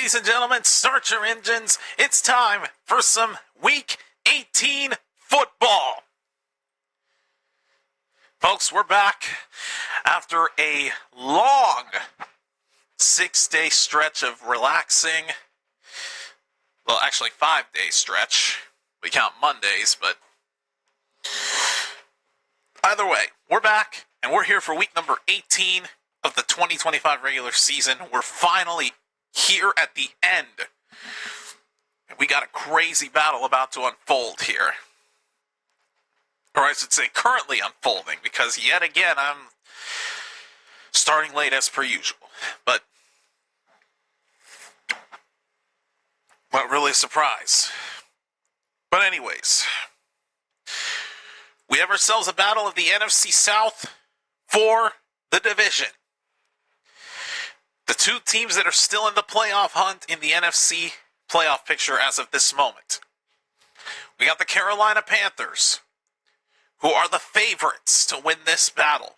ladies and gentlemen, start your engines. It's time for some Week 18 football. Folks, we're back after a long 6-day stretch of relaxing. Well, actually 5-day stretch. We count Mondays, but either way, we're back and we're here for week number 18 of the 2025 regular season. We're finally here at the end. We got a crazy battle about to unfold here. Or I should say currently unfolding, because yet again I'm starting late as per usual. But not really a surprise. But anyways, we have ourselves a battle of the NFC South for the division. The two teams that are still in the playoff hunt in the NFC playoff picture as of this moment. We got the Carolina Panthers, who are the favorites to win this battle.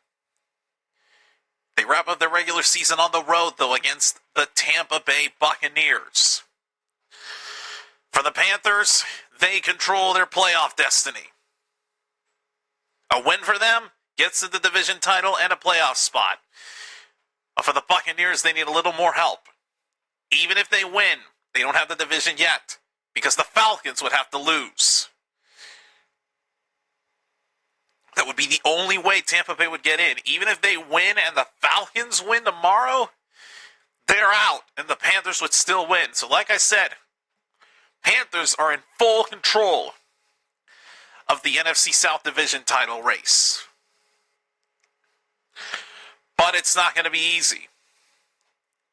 They wrap up their regular season on the road, though, against the Tampa Bay Buccaneers. For the Panthers, they control their playoff destiny. A win for them gets them the division title and a playoff spot. But for the Buccaneers, they need a little more help. Even if they win, they don't have the division yet, because the Falcons would have to lose. That would be the only way Tampa Bay would get in. Even if they win and the Falcons win tomorrow, they're out, and the Panthers would still win. So like I said, Panthers are in full control of the NFC South Division title race. But it's not going to be easy.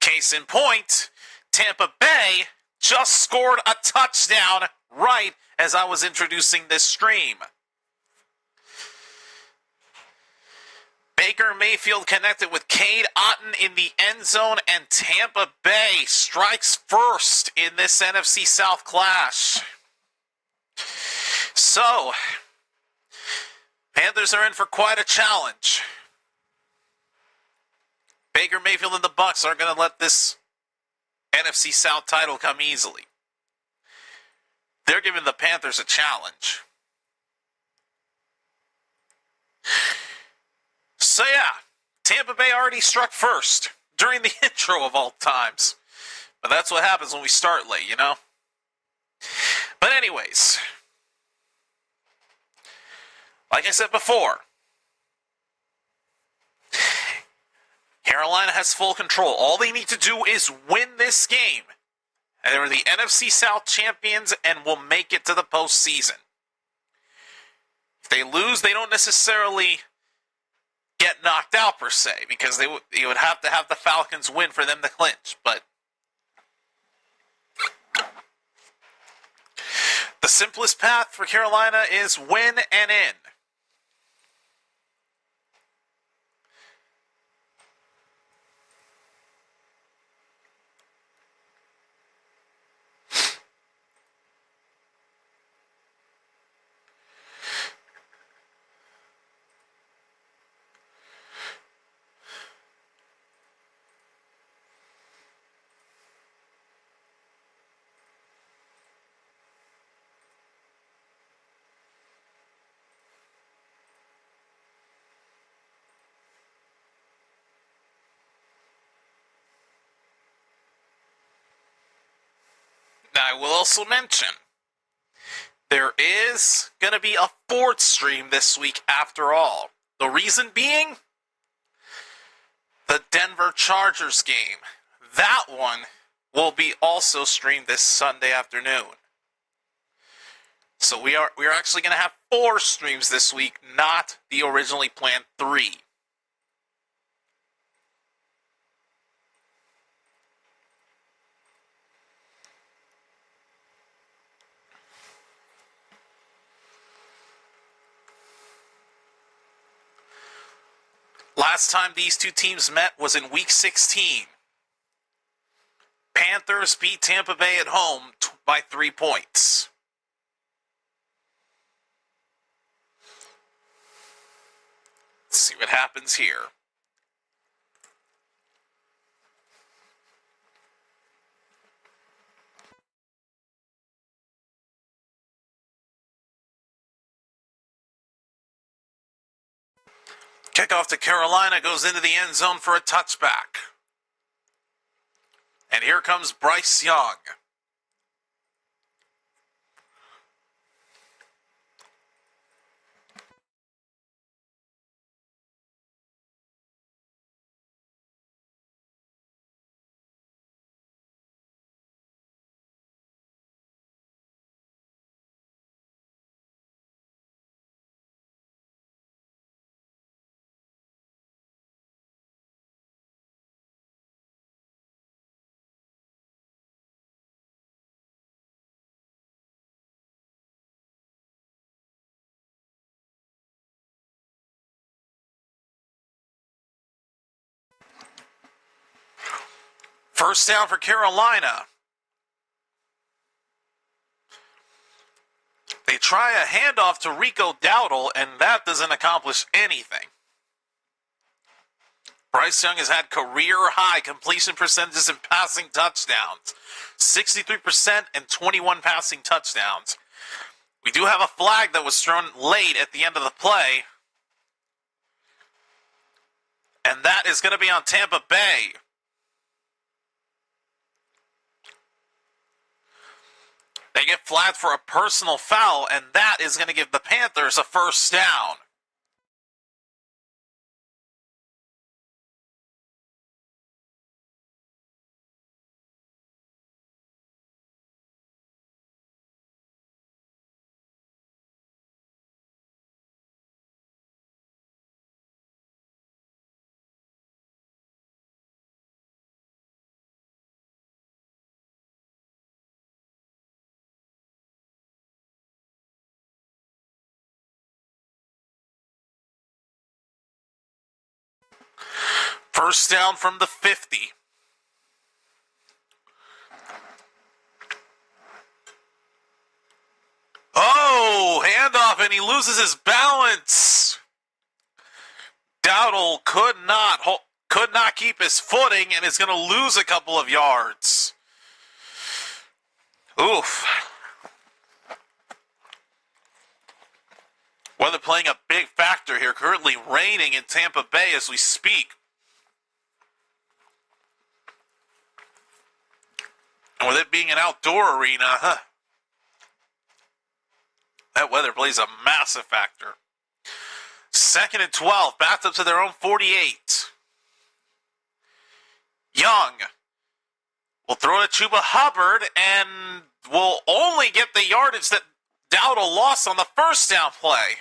Case in point, Tampa Bay just scored a touchdown right as I was introducing this stream. Baker Mayfield connected with Cade Otton in the end zone, and Tampa Bay strikes first in this NFC South clash. So, Panthers are in for quite a challenge. Baker Mayfield and the Bucs aren't going to let this NFC South title come easily. They're giving the Panthers a challenge. So yeah, Tampa Bay already struck first during the intro of all times. But that's what happens when we start late, you know? But anyways, like I said before, Carolina has full control. All they need to do is win this game. And they're the NFC South champions and will make it to the postseason. If they lose, they don't necessarily get knocked out per se, because you would have to have the Falcons win for them to clinch. But the simplest path for Carolina is win and in. Now, I will also mention, there is going to be a fourth stream this week after all. The reason being, the Denver Chargers game. That one will be also streamed this Sunday afternoon. So we are actually going to have 4 streams this week, not the originally planned 3. Last time these two teams met was in Week 16. Panthers beat Tampa Bay at home by 3 points. Let's see what happens here. Kickoff to Carolina goes into the end zone for a touchback. And here comes Bryce Young. First down for Carolina. They try a handoff to Rico Dowdle, and that doesn't accomplish anything. Bryce Young has had career-high completion percentages in passing touchdowns. 63% and 21 passing touchdowns. We do have a flag that was thrown late at the end of the play. And that is going to be on Tampa Bay. They get flagged for a personal foul, and that is going to give the Panthers a first down. First down from the 50. Oh, handoff, and he loses his balance. Dowdle could not keep his footing and is going to lose a couple of yards. Oof. Weather playing a big factor here. Currently raining in Tampa Bay as we speak. And with it being an outdoor arena, that weather plays a massive factor. 2nd and 12, backed up to their own 48. Young will throw to Chuba Hubbard and will only get the yardage that Dowdle lost on the first down play.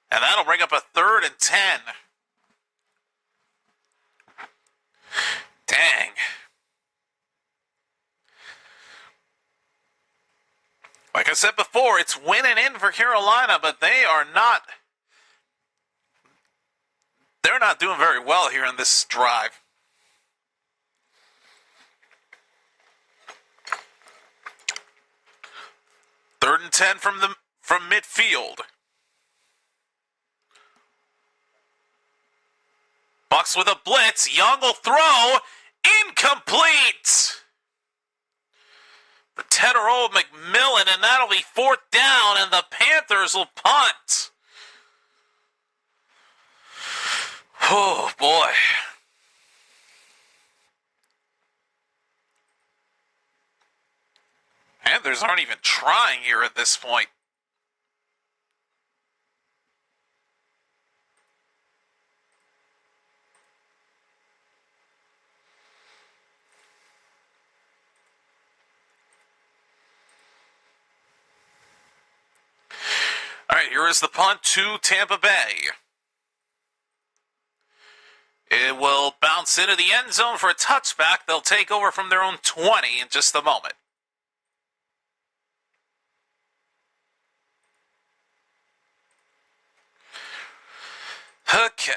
And that'll bring up a 3rd and 10. Dang. Like I said before, it's winning in for Carolina, but they're not doing very well here in this drive. Third and 10 from midfield. Bucks with a blitz. Young will throw. Incomplete. For Tedero McMillan, and that'll be 4th down, and the Panthers will punt. Oh, boy. Panthers aren't even trying here at this point. All right, here is the punt to Tampa Bay. It will bounce into the end zone for a touchback. They'll take over from their own 20 in just a moment. Okay.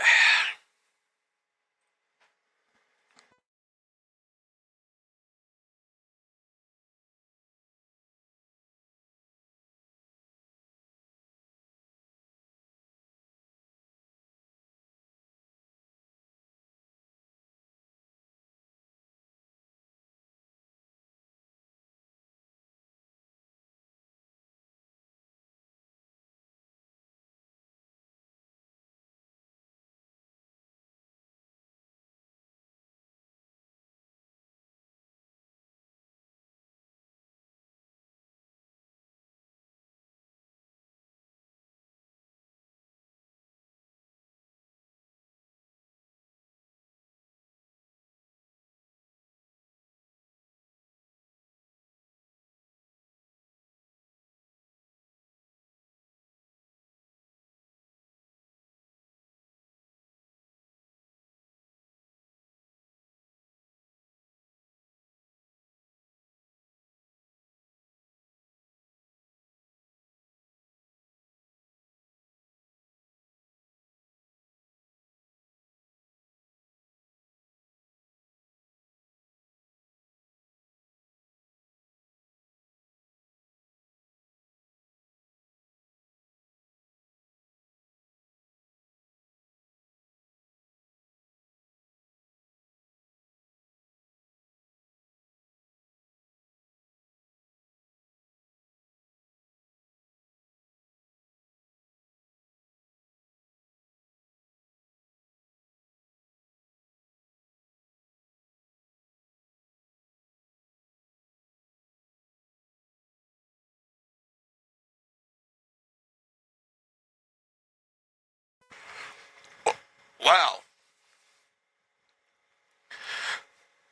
Wow.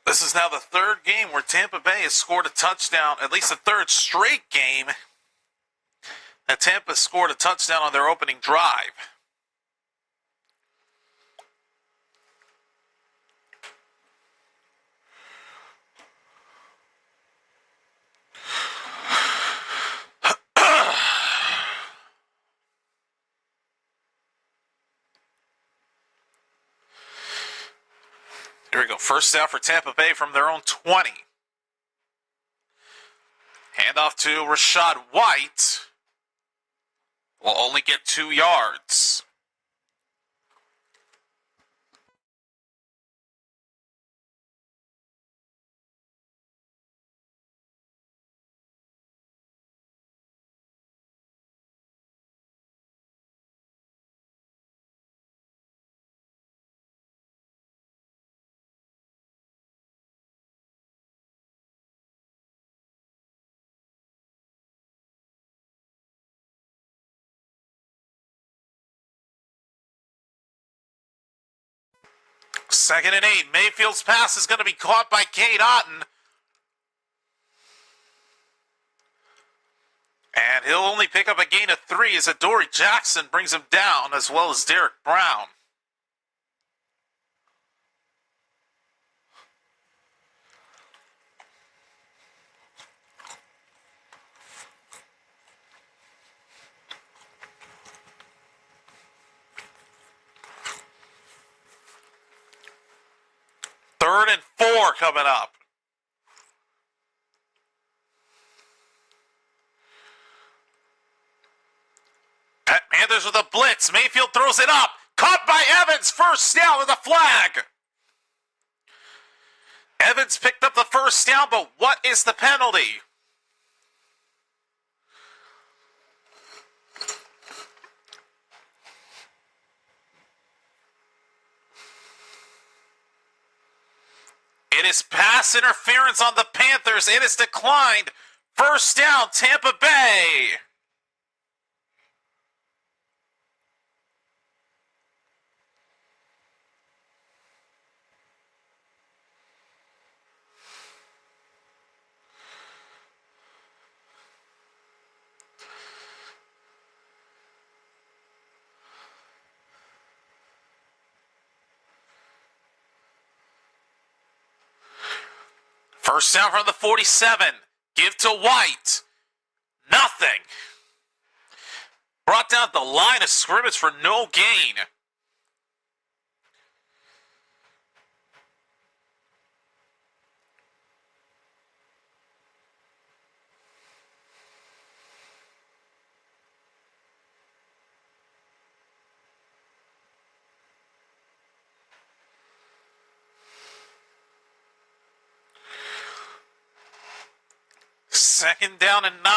This is now the third game where Tampa Bay has scored a touchdown, at least the third straight game that Tampa scored a touchdown on their opening drive. Here we go. First down for Tampa Bay from their own 20. Handoff to Rachaad White. Will only get 2 yards. Second and 8. Mayfield's pass is going to be caught by Cade Otton. And he'll only pick up a gain of 3 as Adoree Jackson brings him down, as well as Derek Brown. Third and 4 coming up. Panthers with a blitz. Mayfield throws it up. Caught by Evans. First down with a flag. Evans picked up the first down, but what is the penalty? It is pass interference on the Panthers. It is declined. First down, Tampa Bay. First down from the 47. Give to White. Nothing. Brought down the line of scrimmage for no gain. Second down and 9.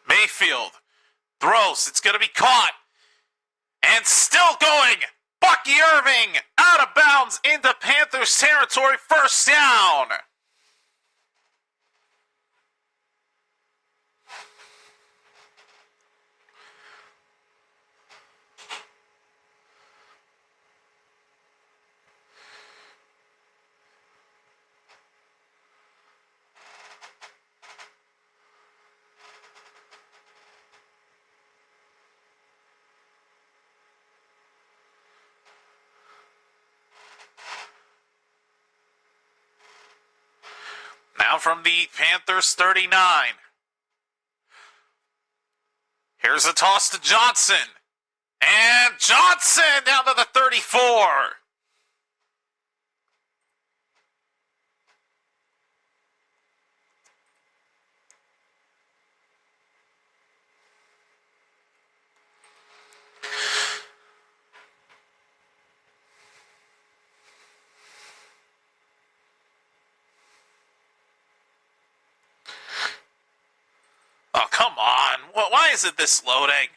Mayfield throws. It's going to be caught. And still going. Bucky Irving out of bounds into Panthers territory. First down. Now from the Panthers 39. Here's a toss to Johnson. And Johnson down to the 34. Oh, come on. Why is it this loading?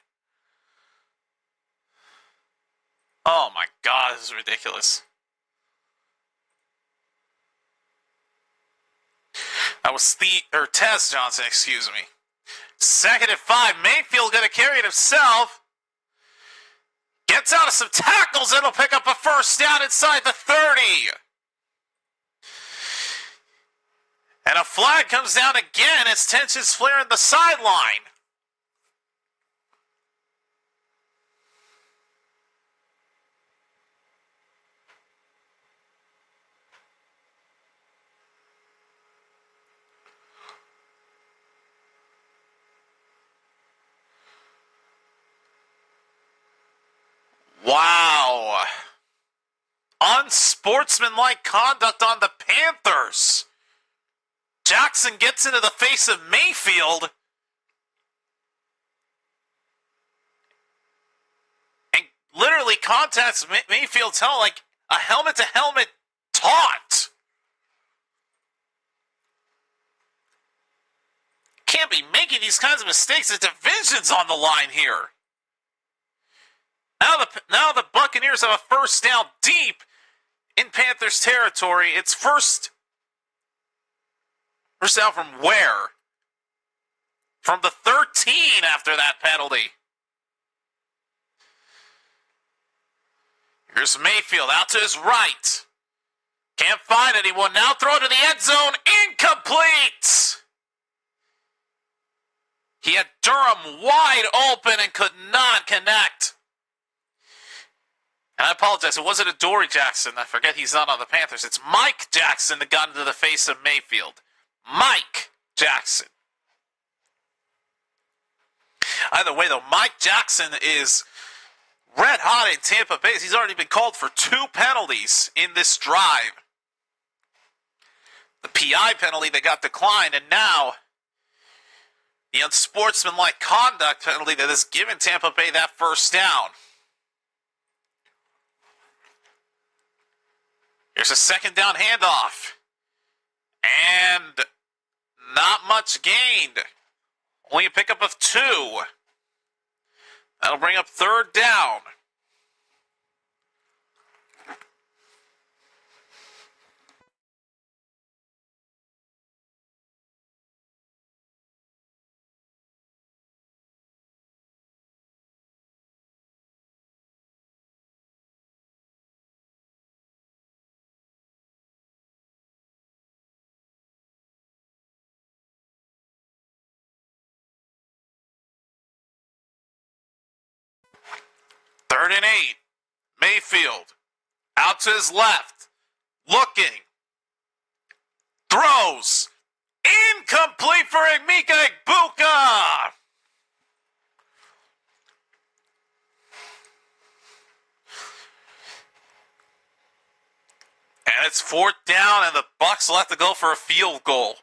Oh my God, this is ridiculous. That was Tez Johnson, excuse me. 2nd and 5. Mayfield going to carry it himself. Gets out of some tackles and will pick up a first down inside the 30. And a flag comes down again as tensions flare in the sideline. Wow. Unsportsmanlike conduct on the Panthers. Jackson gets into the face of Mayfield. And literally contacts Mayfield's helmet like a helmet-to-helmet taunt. Can't be making these kinds of mistakes. The division's on the line here. Now the Buccaneers have a first down deep in Panthers territory. It's first down from where? From the 13 after that penalty. Here's Mayfield out to his right. Can't find anyone. Now throw to the end zone. Incomplete. He had Durham wide open and could not connect. And I apologize, it wasn't Adoree Jackson. I forget he's not on the Panthers. It's Mike Jackson that got into the face of Mayfield. Mike Jackson. Either way, though, Mike Jackson is red hot in Tampa Bay. He's already been called for 2 penalties in this drive. The PI penalty that got declined, and now the unsportsmanlike conduct penalty that has given Tampa Bay that first down. Here's a 2nd down handoff. And not much gained. Only a pickup of 2. That'll bring up 3rd down. Third and 8. Mayfield out to his left. Looking. Throws. Incomplete for Emeka Egbuka. And it's 4th down, and the Bucs will have to go for a field goal.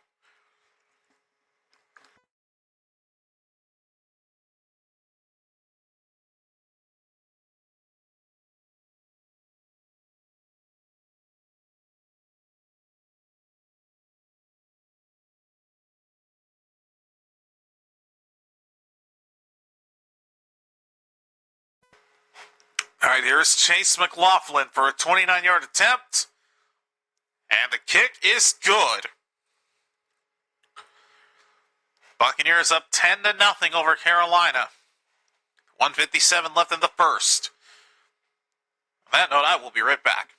All right, here's Chase McLaughlin for a 29-yard attempt. And the kick is good. Buccaneers up 10-0 over Carolina. 1:57 left in the first. On that note, I will be right back.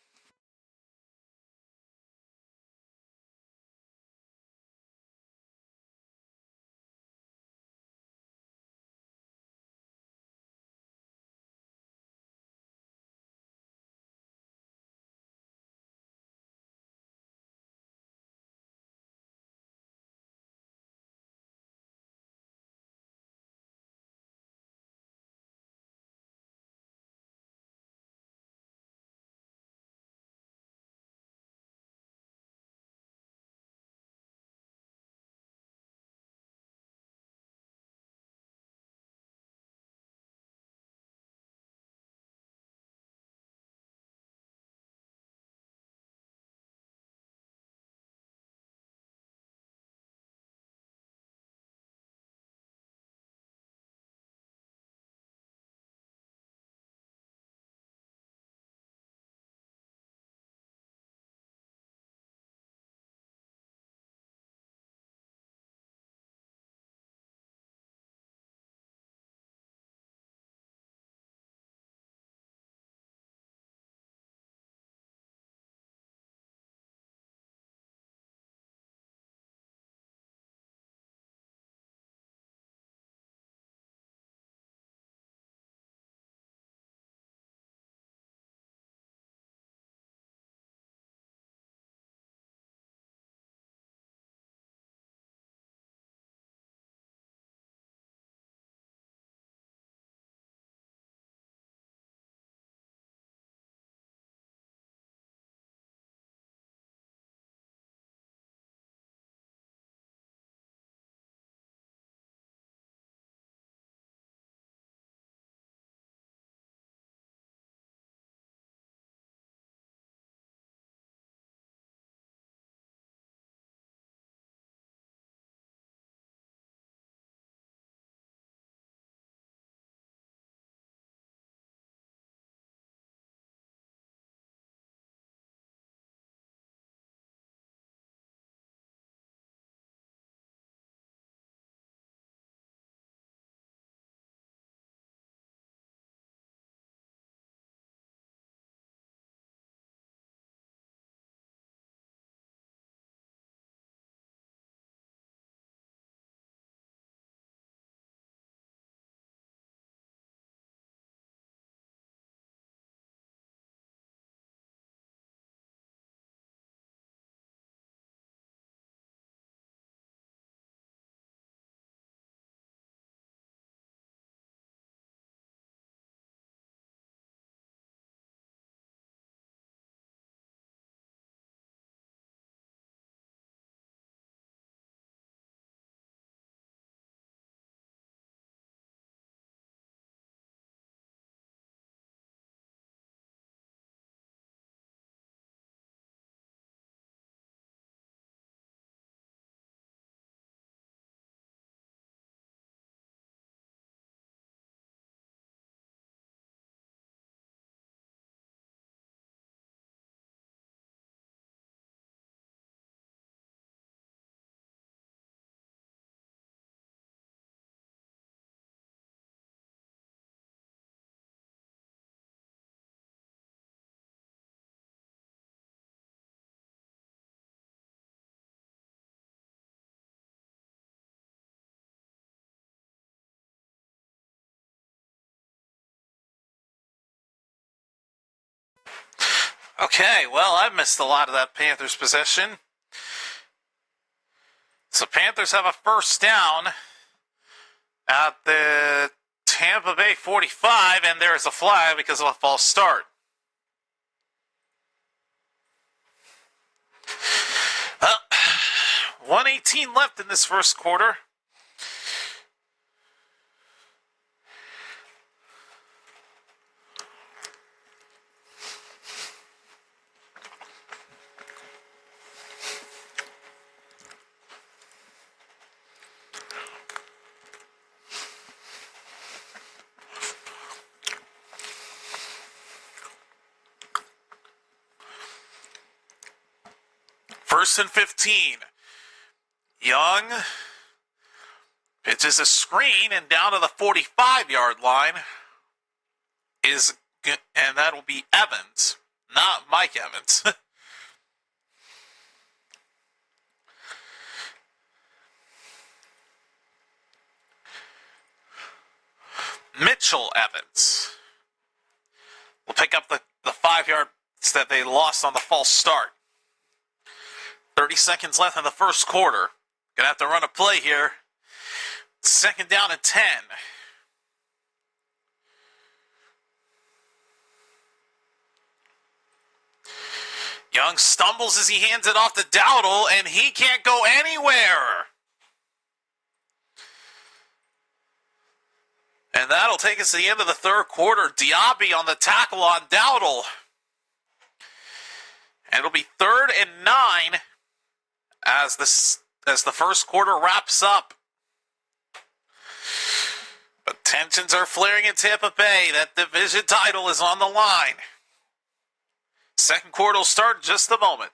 Okay, well, I missed a lot of that Panthers possession. So Panthers have a first down at the Tampa Bay 45, and there is a flag because of a false start. Well, 1:18 left in this first quarter. First and 15. Young pitches a screen and down to the 45-yard line and that'll be Evans, not Mike Evans. Mitchell Evans will pick up the 5 yards that they lost on the false start. 30 seconds left in the first quarter. Gonna have to run a play here. Second down and 10. Young stumbles as he hands it off to Dowdle, and he can't go anywhere. And that'll take us to the end of the third quarter. Diaby on the tackle on Dowdle. And it'll be 3rd and 9 as the first quarter wraps up. But tensions are flaring in Tampa Bay. That division title is on the line. Second quarter will start in just a moment.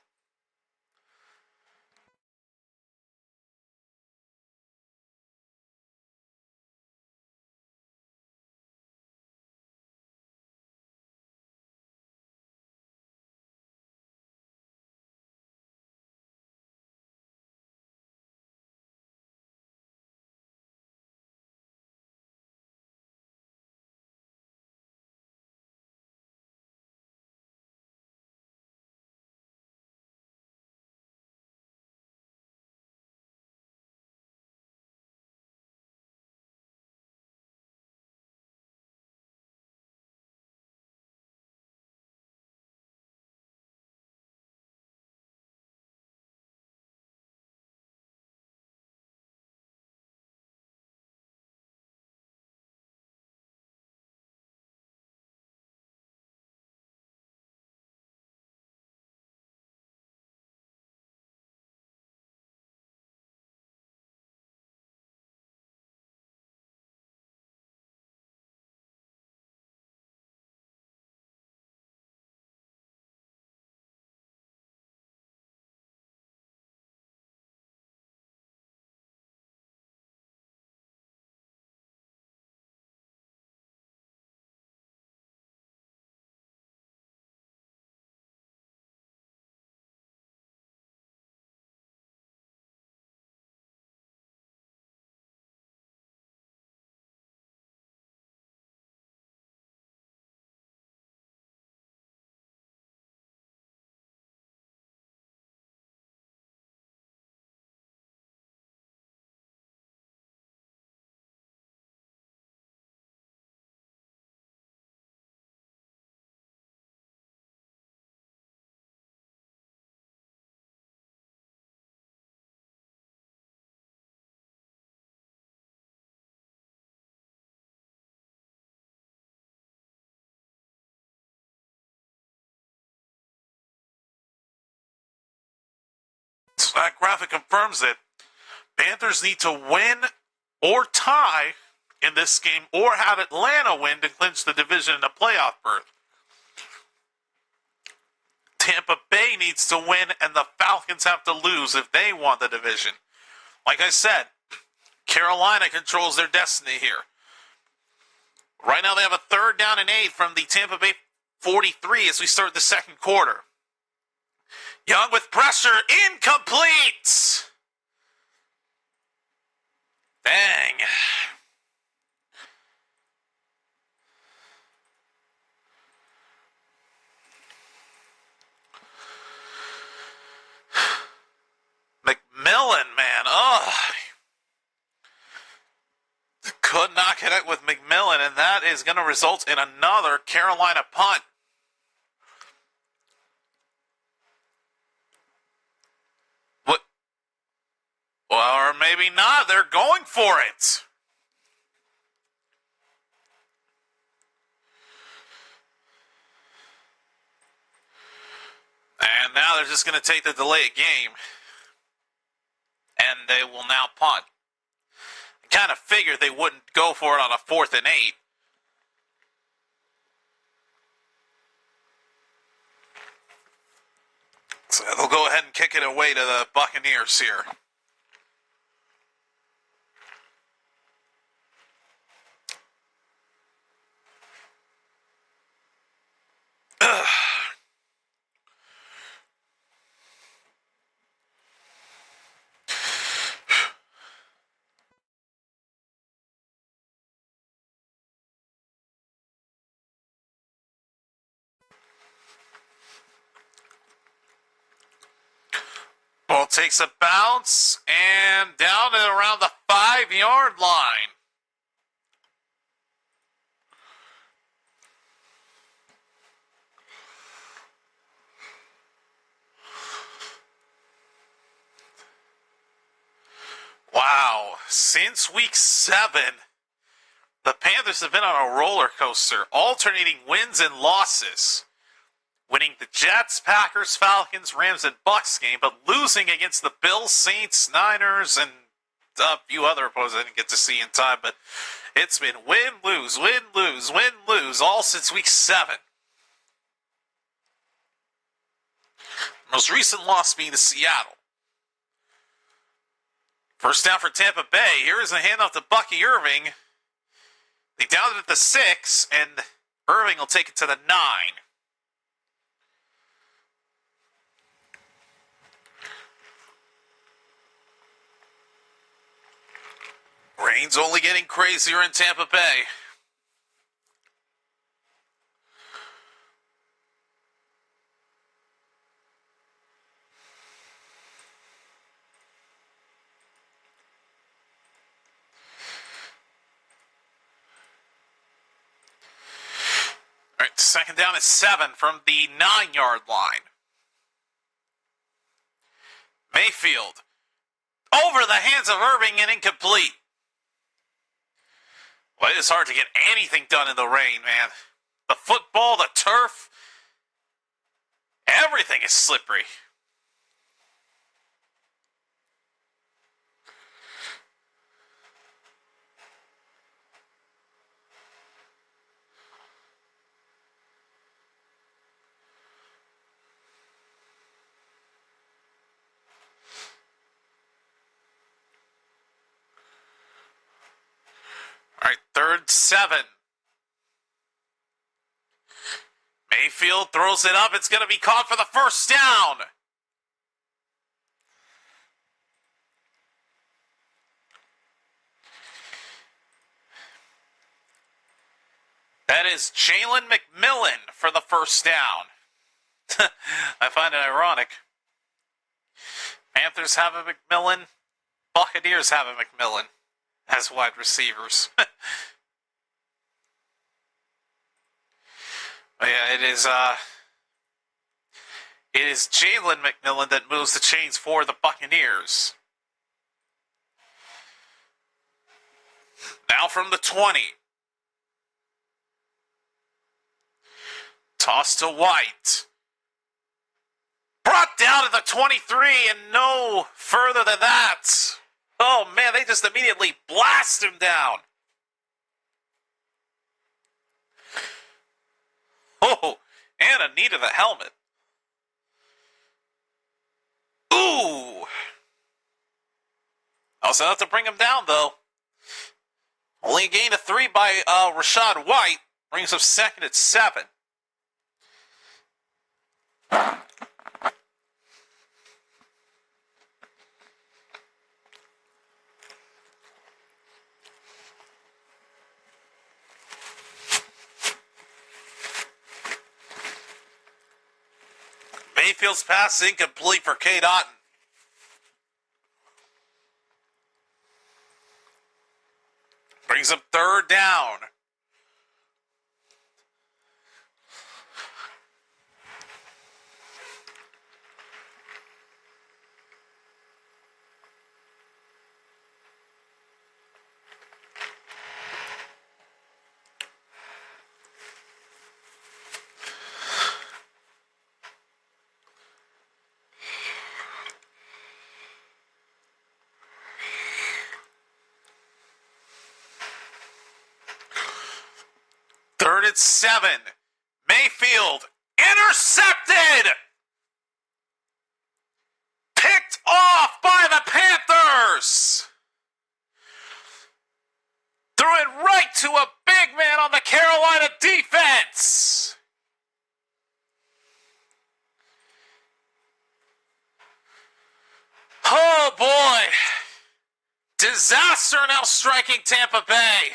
That graphic confirms that Panthers need to win or tie in this game or have Atlanta win to clinch the division and a playoff berth. Tampa Bay needs to win and the Falcons have to lose if they want the division. Like I said, Carolina controls their destiny here. Right now they have a 3rd down and 8 from the Tampa Bay 43 as we start the second quarter. Young with pressure, incomplete! Dang. connect with McMillan, and that is going to result in another Carolina punt. What? Or maybe not. They're going for it. And now they're just going to take the delay of game. And they will now punt. I kind of figured they wouldn't go for it on a 4th and 8. So they'll go ahead and kick it away to the Buccaneers here. Ball takes a bounce and down and around the 5-yard line. Wow, since week 7, the Panthers have been on a roller coaster, alternating wins and losses. Winning the Jets, Packers, Falcons, Rams, and Bucs game, but losing against the Bills, Saints, Niners, and a few other opponents I didn't get to see in time. But it's been win, lose, win, lose, win, lose, all since week 7. Most recent loss being to Seattle. First down for Tampa Bay. Here is a handoff to Bucky Irving. They downed it at the 6, and Irving will take it to the 9. Rain's only getting crazier in Tampa Bay. All right, second down is 7 from the 9-yard line. Mayfield over the hands of Irving and incomplete. Well, it is hard to get anything done in the rain, man. The football, the turf, everything is slippery. All right, 3rd 7. Mayfield throws it up. It's going to be caught for the first down. That is Jalen McMillan for the first down. I find it ironic. Panthers have a McMillan. Buccaneers have a McMillan as wide receivers. But yeah, it is Jalen McMillan that moves the chains for the Buccaneers. Now from the 20. Toss to White. Brought down to the 23 and no further than that. Oh man, they just immediately blast him down. Oh, and a knee to the helmet. Ooh. Also have to bring him down, though. Only a gain of 3 by Rachaad White. Brings up second at 7. Mayfield's pass incomplete for Cade Otton. Brings up third down. Third and 7. Mayfield intercepted. Picked off by the Panthers. Threw it right to a big man on the Carolina defense. Oh boy. Disaster now striking Tampa Bay.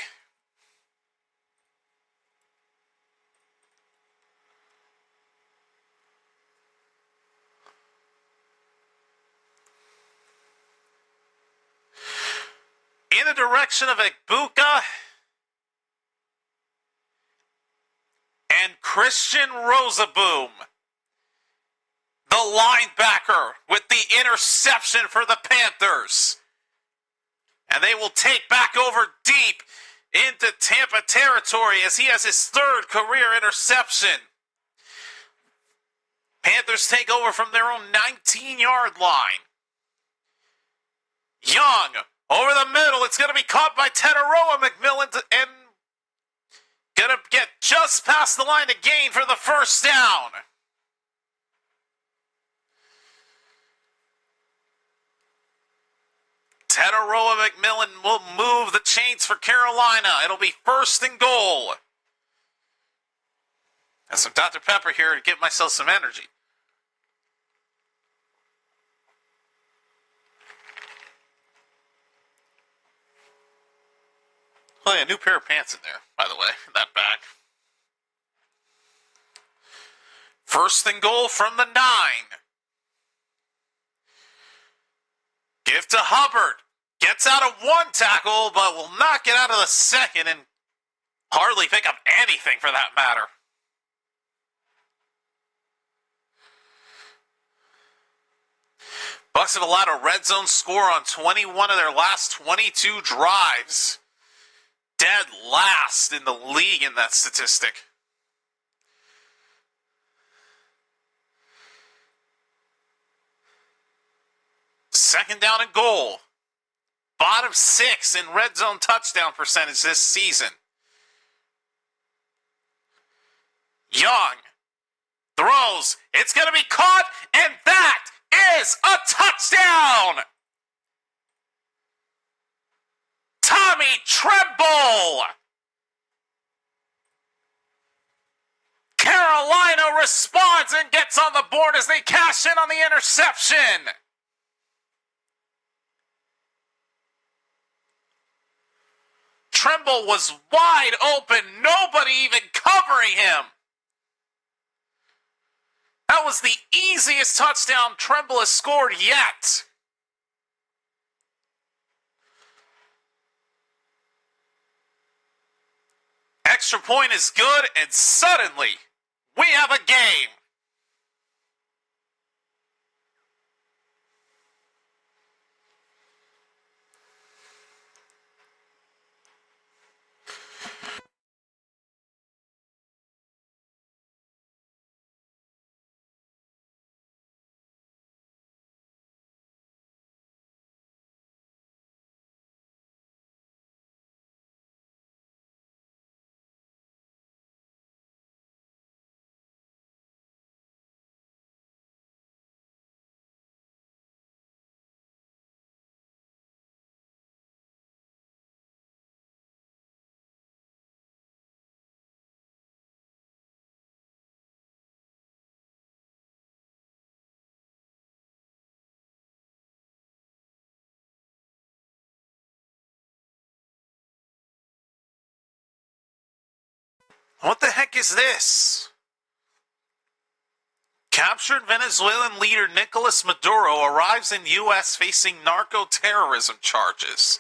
In the direction of Egbuka and Christian Rosaboom, the linebacker with the interception for the Panthers. And they will take back over deep into Tampa territory as he has his third career interception. Panthers take over from their own 19-yard line. Young, over the middle, it's going to be caught by Teteroa McMillan and going to get just past the line to gain for the first down. Teteroa McMillan will move the chains for Carolina. It'll be first and goal. Got some Dr. Pepper here to give myself some energy. Oh, yeah, a new pair of pants in there, by the way, in that bag. First and goal from the 9. Give to Hubbard. Gets out of one tackle, but will not get out of the second and hardly pick up anything for that matter. Bucs have allowed a red zone score on 21 of their last 22 drives. Dead last in the league in that statistic. Second down and goal. Bottom 6 in red zone touchdown percentage this season. Young throws. It's going to be caught, and that is a touchdown! Tommy Tremble! Carolina responds and gets on the board as they cash in on the interception. Tremble was wide open, nobody even covering him. That was the easiest touchdown Tremble has scored yet. Extra point is good, and suddenly we have a game. What the heck is this? Captured Venezuelan leader Nicolas Maduro arrives in U.S. facing narco-terrorism charges.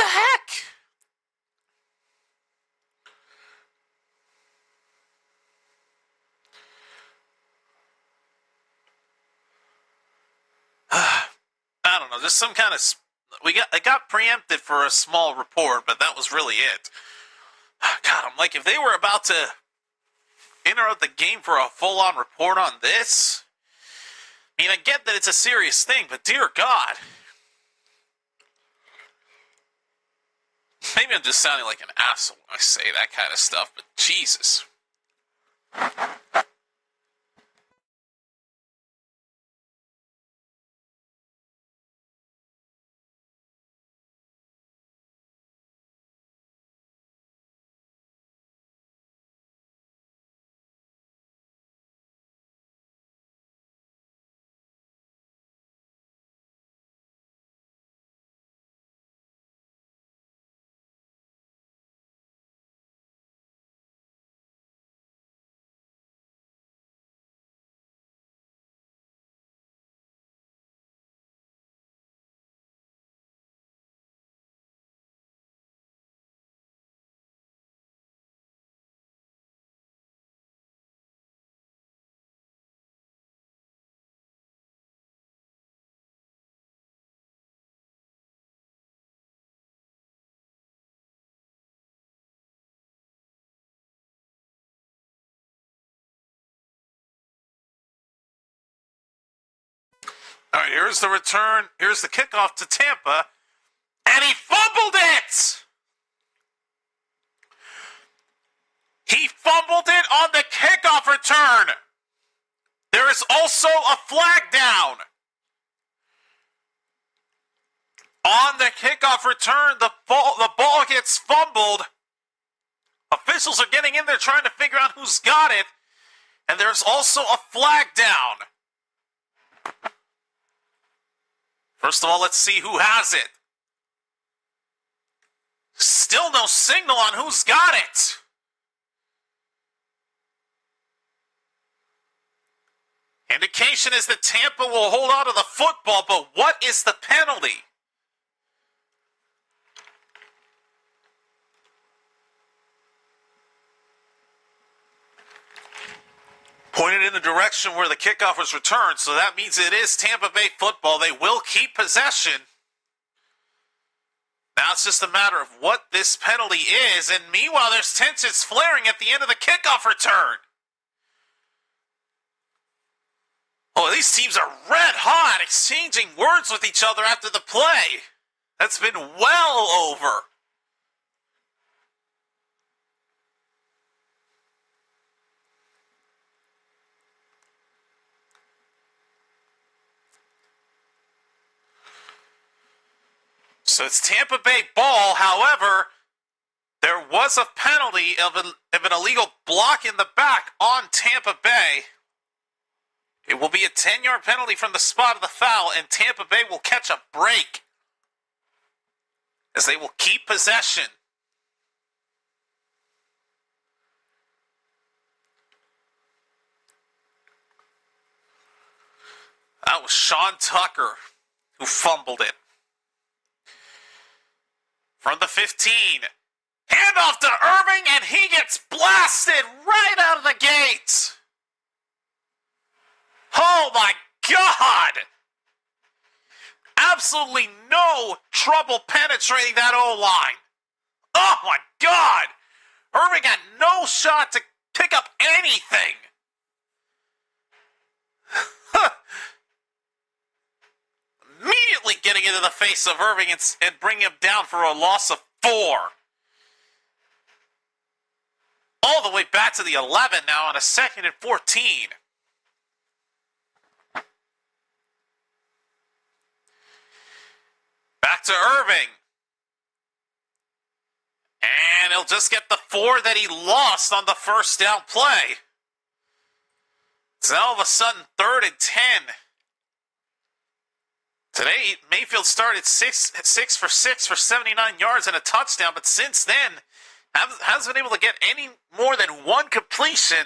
heck? I don't know, just some kind of... It got preempted for a small report, but that was really it. God, I'm like, if they were about to interrupt the game for a full-on report on this... I mean, I get that it's a serious thing, but dear God. Maybe I'm just sounding like an asshole when I say that kind of stuff, but Jesus. All right, here's the return. Here's the kickoff to Tampa. And he fumbled it! He fumbled it on the kickoff return. There is also a flag down. On the kickoff return, the ball gets fumbled. Officials are getting in there trying to figure out who's got it. And there's also a flag down. First of all, let's see who has it. Still no signal on who's got it. Indication is that Tampa will hold on to the football, but what is the penalty? Pointed in the direction where the kickoff was returned, so that means it is Tampa Bay football. They will keep possession. Now it's just a matter of what this penalty is, and meanwhile there's tensions flaring at the end of the kickoff return. Oh, these teams are red hot, exchanging words with each other after the play. That's been well over. So it's Tampa Bay ball. However, there was a penalty of an illegal block in the back on Tampa Bay. It will be a 10-yard penalty from the spot of the foul, and Tampa Bay will catch a break as they will keep possession. That was Sean Tucker who fumbled it. From the 15, handoff to Irving, and he gets blasted right out of the gate. Oh my God! Absolutely no trouble penetrating that O-line. Oh my God! Irving had no shot to pick up anything. Immediately getting into the face of Irving and bringing him down for a loss of 4. All the way back to the 11 now on a 2nd and 14. Back to Irving. And he'll just get the 4 that he lost on the first down play. So now all of a sudden, 3rd and 10. Today, Mayfield started 6 for 6 for 79 yards and a touchdown, but since then, hasn't been able to get any more than one completion.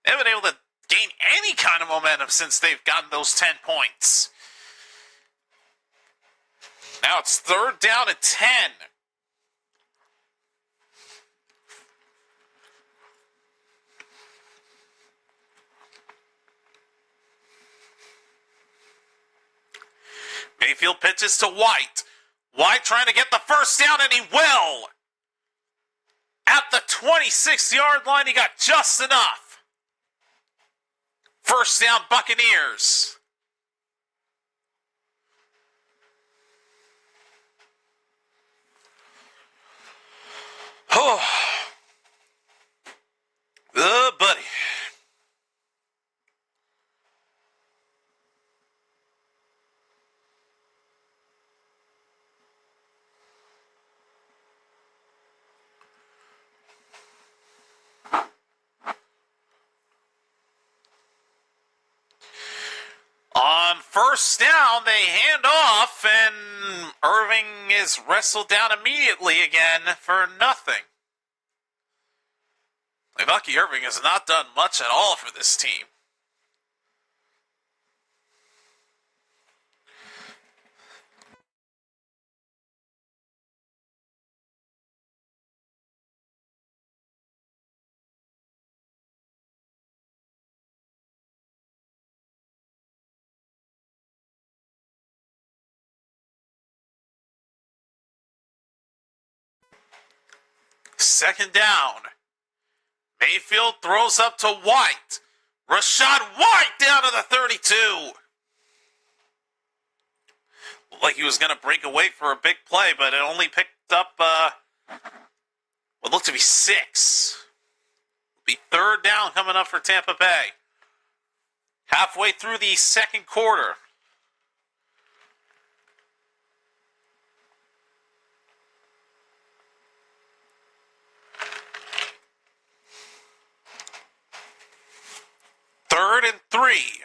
They haven't been able to gain any kind of momentum since they've gotten those 10 points. Now it's 3rd down and 10. Mayfield pitches to White. White trying to get the first down, and he will. At the 26-yard line, he got just enough. First down, Buccaneers. Oh, buddy. On first down, they hand off, and Irving is wrestled down immediately again for nothing. Bucky Irving has not done much at all for this team. Second down. Mayfield throws up to White. Rashad White down to the 32. Looked like he was going to break away for a big play, but it only picked up what looked to be 6. It'll be 3rd down coming up for Tampa Bay. Halfway through the second quarter. Third and 3.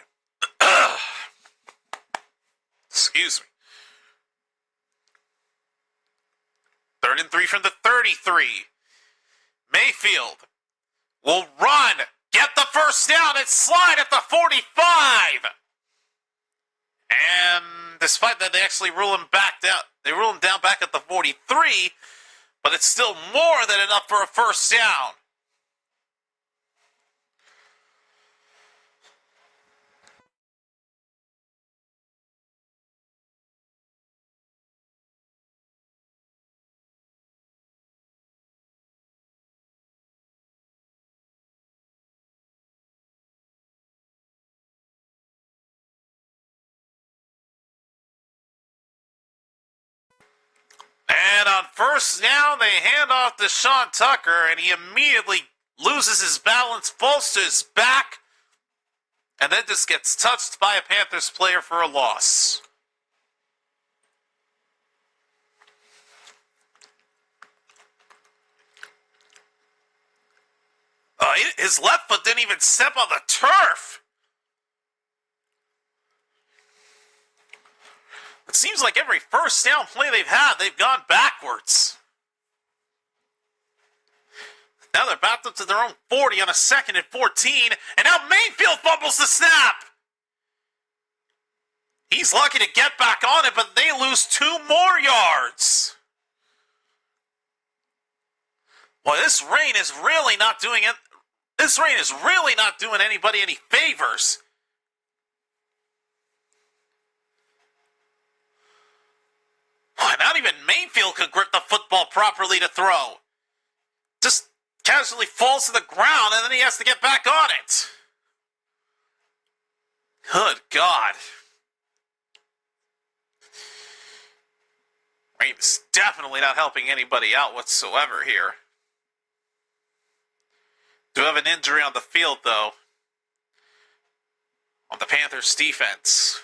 Excuse me. 3rd and 3 from the 33. Mayfield will run, get the first down, and slide at the 45. And despite that, they actually rule him back down. They rule him down back at the 43, but it's still more than enough for a first down. And on first down, they hand off to Sean Tucker, and he immediately loses his balance, falls to his back, and then just gets touched by a Panthers player for a loss. His left foot didn't even step on the turf. It seems like every first down play they've had, they've gone backwards. Now they're backed up to their own 40 on a 2nd and 14, and now Mayfield fumbles the snap. He's lucky to get back on it, but they lose 2 more yards. Well, this rain is really not doing it. This rain is really not doing anybody any favors. Not even Mayfield could grip the football properly to throw. Just casually falls to the ground, and then he has to get back on it. Good God. Rain's definitely not helping anybody out whatsoever here. Do have an injury on the field, though, on the Panthers' defense.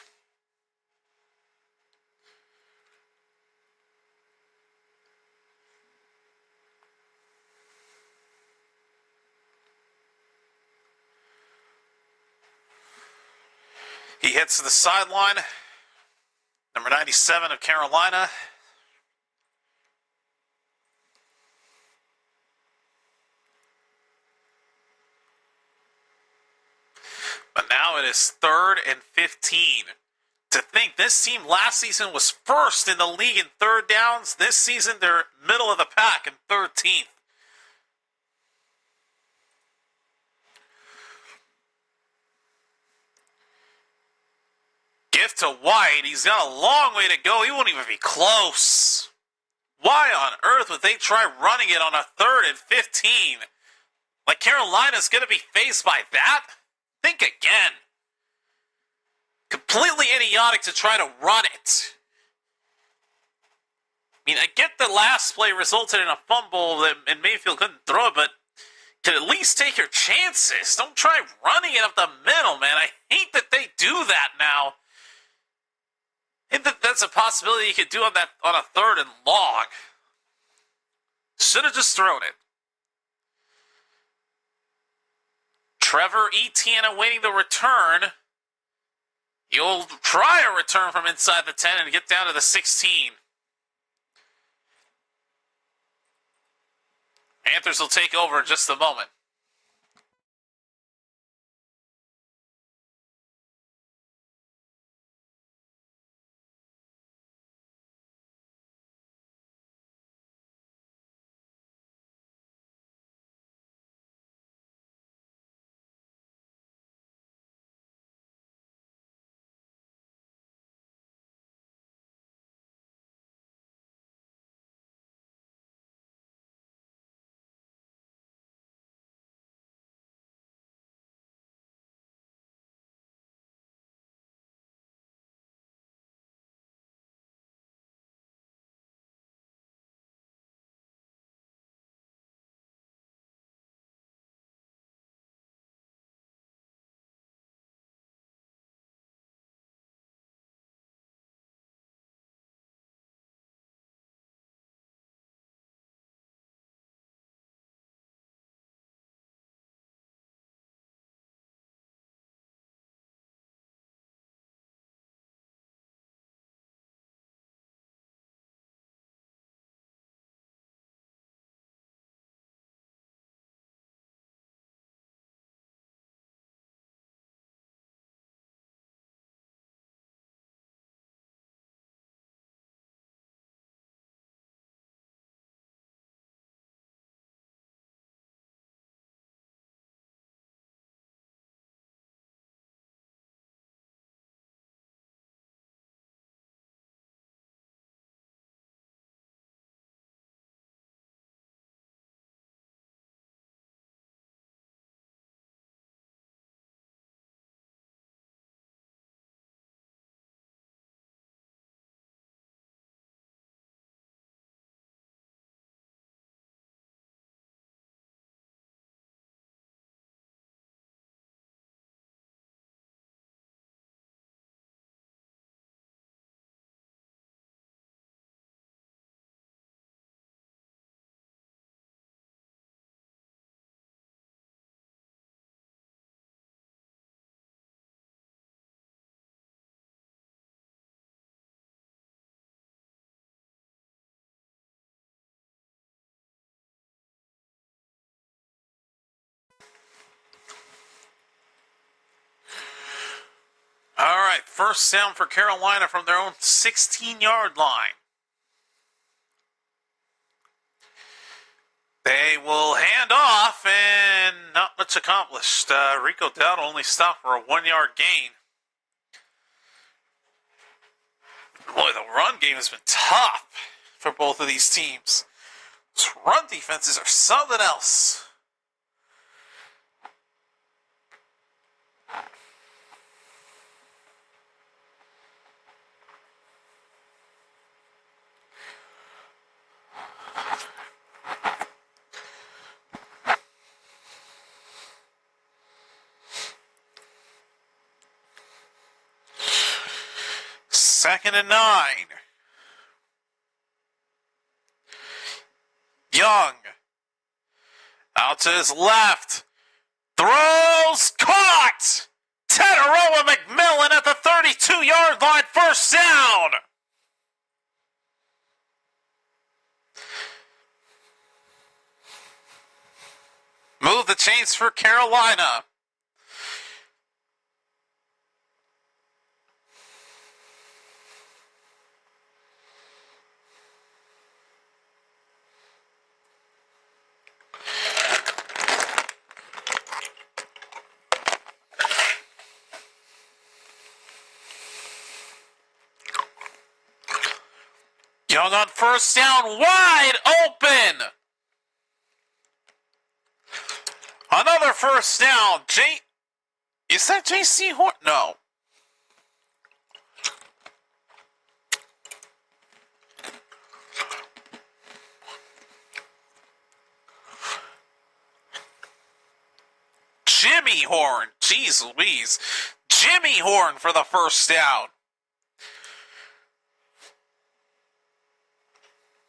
He hits the sideline, number 97 of Carolina. But now it is 3rd and 15. To think this team last season was first in the league in third downs. This season, they're middle of the pack in 13th. Gift to White. He's got a long way to go. He won't even be close. Why on earth would they try running it on a 3rd and 15? Like Carolina's going to be faced by that? Think again. Completely idiotic to try to run it. I mean, I get the last play resulted in a fumble and Mayfield couldn't throw it, but you can at least take your chances. Don't try running it up the middle, man. I hate that they do that now. I think that's a possibility you could do on a 3rd and long. Should have just thrown it. Trevor Etienne awaiting the return. You'll try a return from inside the 10 and get down to the 16. Panthers will take over in just a moment. All right, first down for Carolina from their own 16-yard line. They will hand off, and not much accomplished. Rico Dowdle only stopped for a 1-yard gain. Boy, the run game has been tough for both of these teams. Those run defenses are something else. Second and 9. Young. Out to his left. Throws. Caught! Tataroa McMillan at the 32-yard line. First down. Move the chains for Carolina. Young on first down, wide open. Another first down. Is that J.C. Horn? No. Jimmy Horn. Jeez Louise. Jimmy Horn for the first down.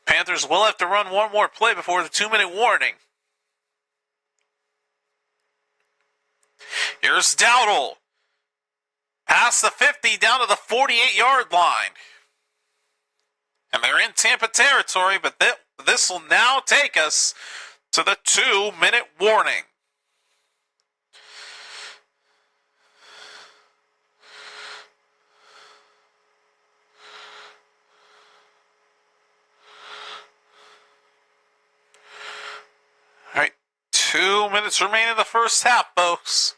Panthers will have to run one more play before the 2-minute warning. Here's Dowdle. Past the 50 down to the 48-yard line. And they're in Tampa territory, but this will now take us to the 2-minute warning. All right, 2 minutes remain in the first half, folks.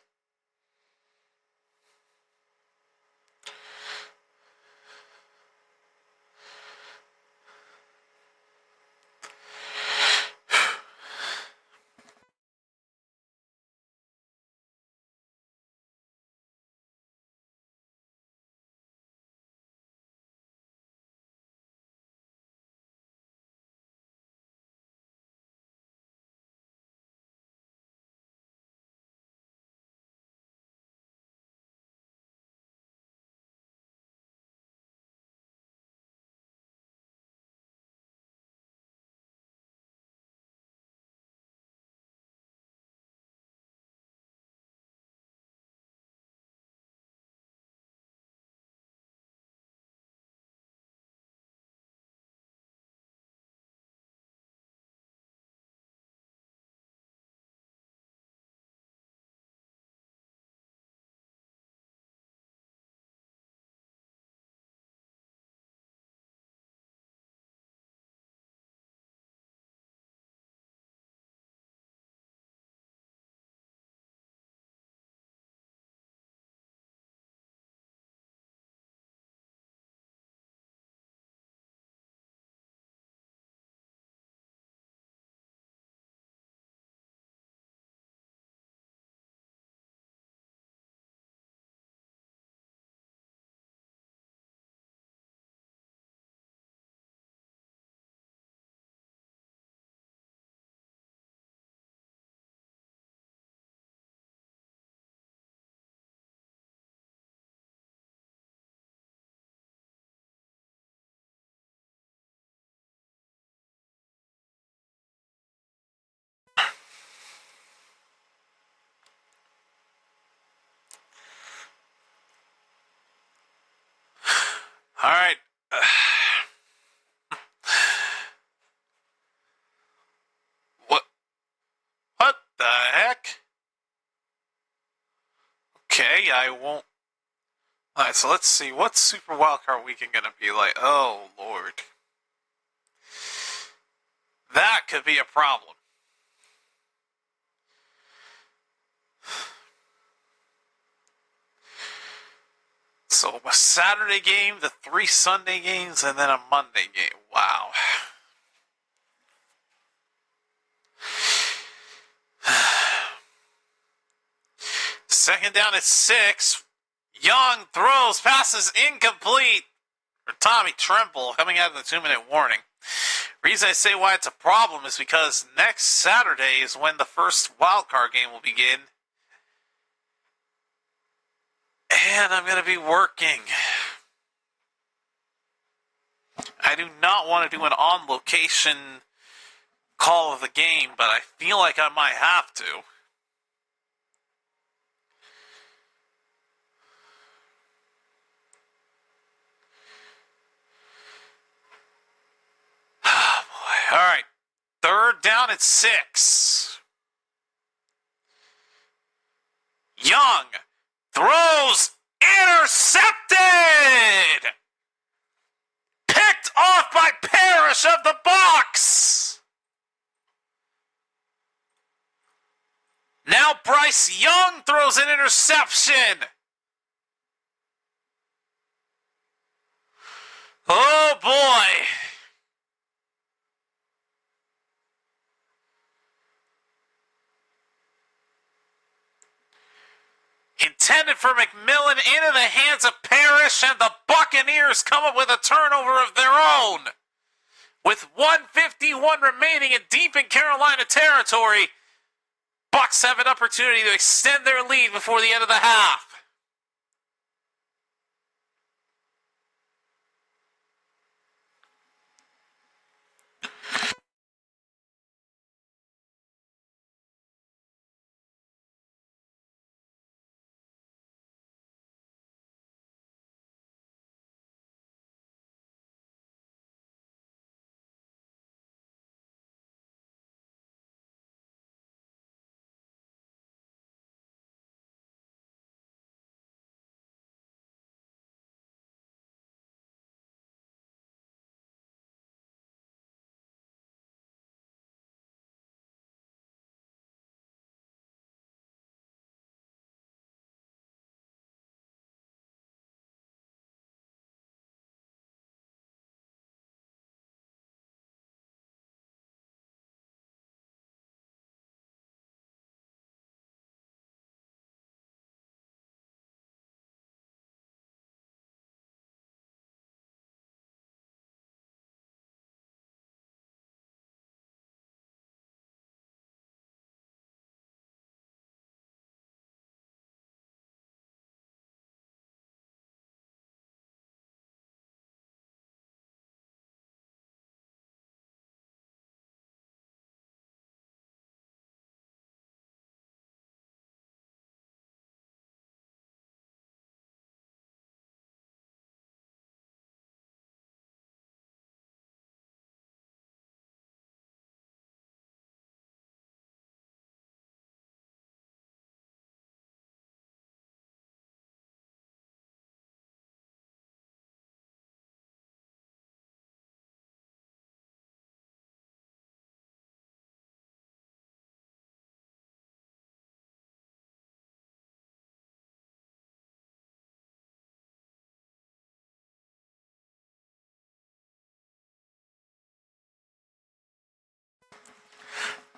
All right. What the heck? Okay, I won't. All right, so let's see. What's Super Wildcard Weekend going to be like? Oh, Lord. That could be a problem. So a Saturday game, the 3 Sunday games, and then a Monday game. Wow. Second down at 6. Young throws, passes incomplete for Tommy Tremble coming out of the 2-minute warning. Reason I say why it's a problem is because next Saturday is when the first wildcard game will begin. And I'm going to be working. I do not want to do an on-location call of the game, but I feel like I might have to. Oh, boy. All right. Third down at 6. Young throws, intercepted! Picked off by Parrish of the box! Now Bryce Young throws an interception! Oh boy! intended for McMillan into the hands of Parrish, and the Buccaneers come up with a turnover of their own. With 1:51 remaining and deep in Carolina territory, Bucs have an opportunity to extend their lead before the end of the half.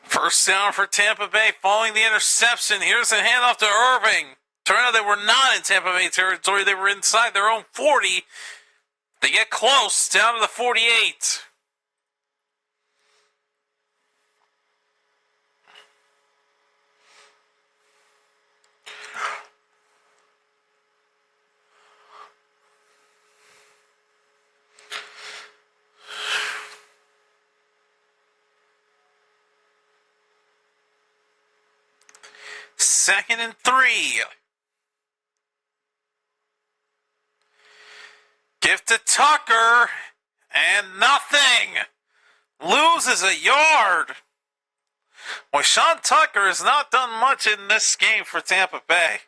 First down for Tampa Bay following the interception. Here's a handoff to Irving. Turned out they were not in Tampa Bay territory. They were inside their own 40. They get close, down to the 48. Second and 3. Give to Tucker, and nothing. Loses a yard. Well, Sean Tucker has not done much in this game for Tampa Bay.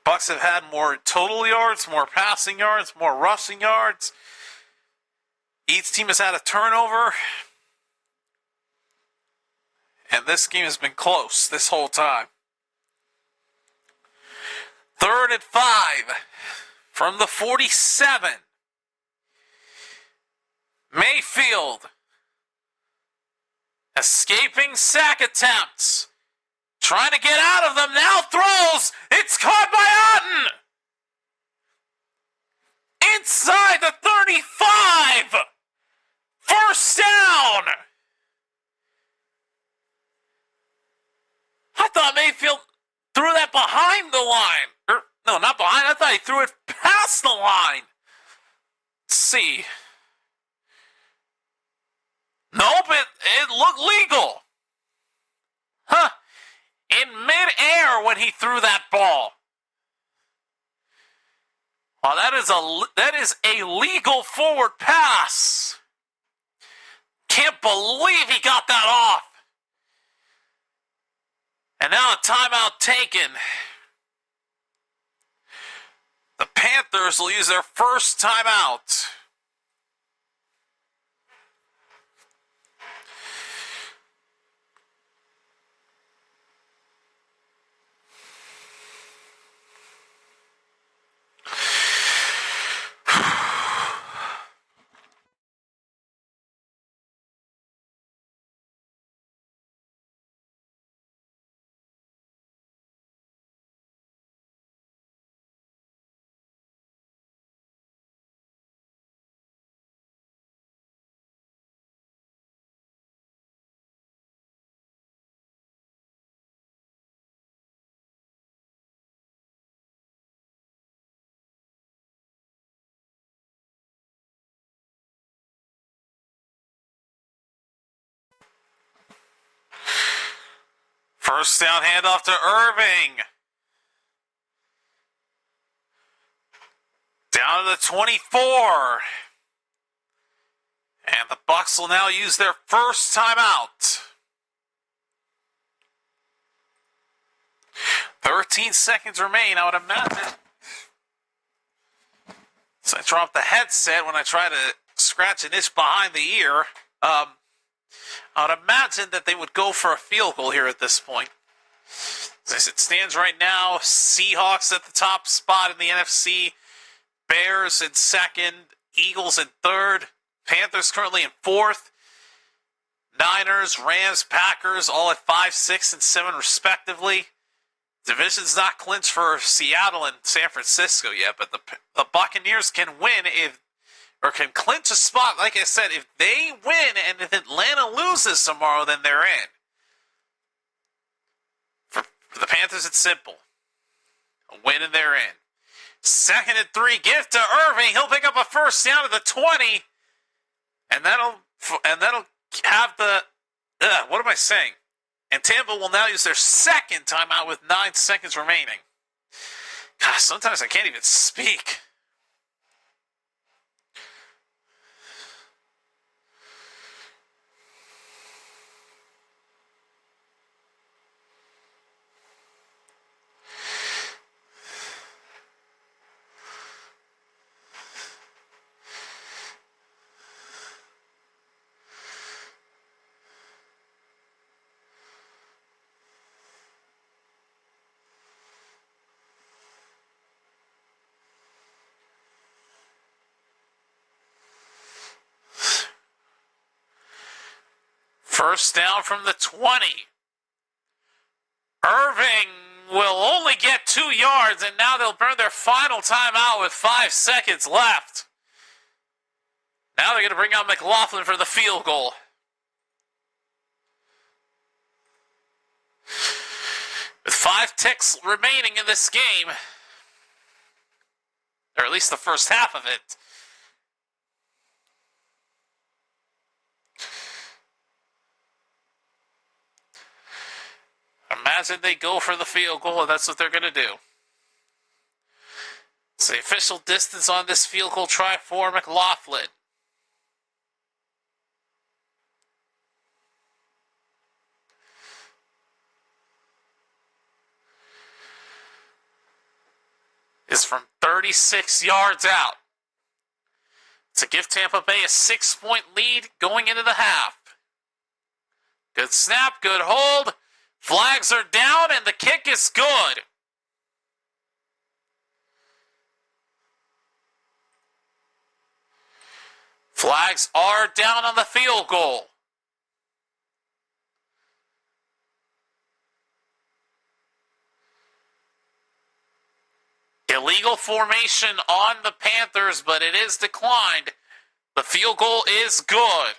Bucs have had more total yards, more passing yards, more rushing yards. Each team has had a turnover. And this game has been close this whole time. 3rd and 5 from the 47. Mayfield escaping sack attempts. Trying to get out of them, now throws. It's caught by Otten. Inside the 35. First down. I thought Mayfield threw that behind the line. No, not behind. I thought he threw it past the line. Let's see. Nope, it looked legal. Huh. In midair when he threw that ball. Well, that is a legal forward pass. Can't believe he got that off. And now a timeout taken. The Panthers will use their first timeout. First down handoff to Irving. Down to the 24. And the Bucs will now use their first timeout. 13 seconds remain. I would imagine. So I drop the headset when I try to scratch an itch behind the ear. I would imagine that they would go for a field goal here at this point. As it stands right now, Seahawks at the top spot in the NFC. Bears in second. Eagles in third. Panthers currently in fourth. Niners, Rams, Packers all at 5, 6, and 7 respectively. Division's not clinched for Seattle and San Francisco yet, but the Buccaneers can win can clinch a spot. Like I said, if they win and if Atlanta loses tomorrow, then they're in. For the Panthers, it's simple. A win and they're in. 2nd and 3, give to Irving. He'll pick up a first down at the 20. And that'll have the, what am I saying? And Tampa will now use their second timeout with 9 seconds remaining. Gosh, sometimes I can't even speak. First down from the 20. Irving will only get 2 yards, and now they'll burn their final timeout with 5 seconds left. Now they're going to bring out McLaughlin for the field goal. With 5 ticks remaining in this game, or at least the first half of it, imagine they go for the field goal, and that's what they're going to do. So the official distance on this field goal try for McLaughlin. Is from 36 yards out to give Tampa Bay a 6-point lead going into the half. Good snap, good hold. Flags are down, and the kick is good. Flags are down on the field goal. Illegal formation on the Panthers, but it is declined. The field goal is good.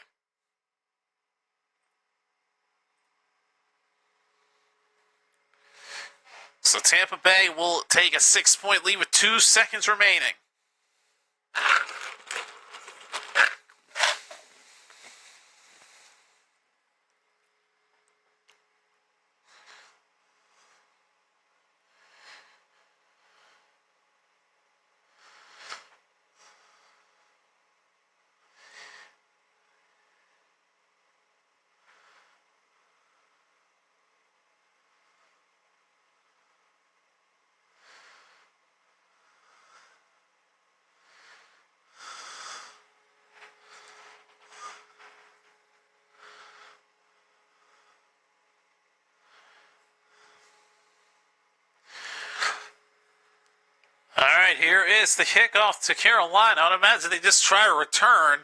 So Tampa Bay will take a 6-point lead with 2 seconds remaining. All right, here is the kickoff to Carolina. I would imagine they just try to return,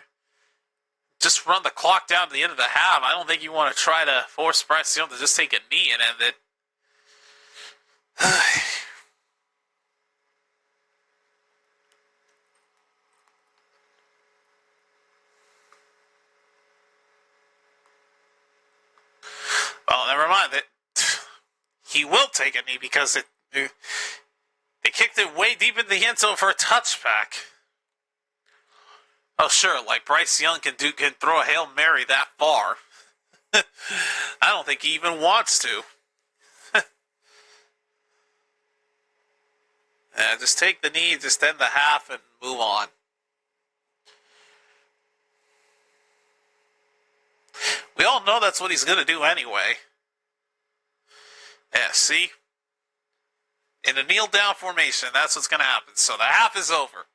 just run the clock down to the end of the half. I don't think you want to try to force Bryce Young to just take a knee and end it. Well, never mind. He will take a knee because they kicked it way deep in the end zone for a touchback. Oh, sure, like Bryce Young can throw a Hail Mary that far. I don't think he even wants to. Just take the knee, just end the half, and move on. We all know that's what he's going to do anyway. Yeah, see? In a kneel down formation, that's what's going to happen. So the half is over.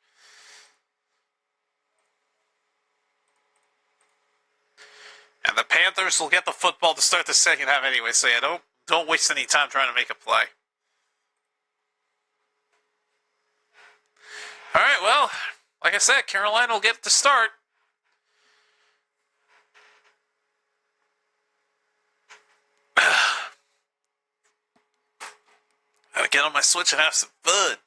And the Panthers will get the football to start the second half anyway. So yeah, don't waste any time trying to make a play. All right, well, like I said, Carolina will get the start. Gotta get on my Switch and have some fun.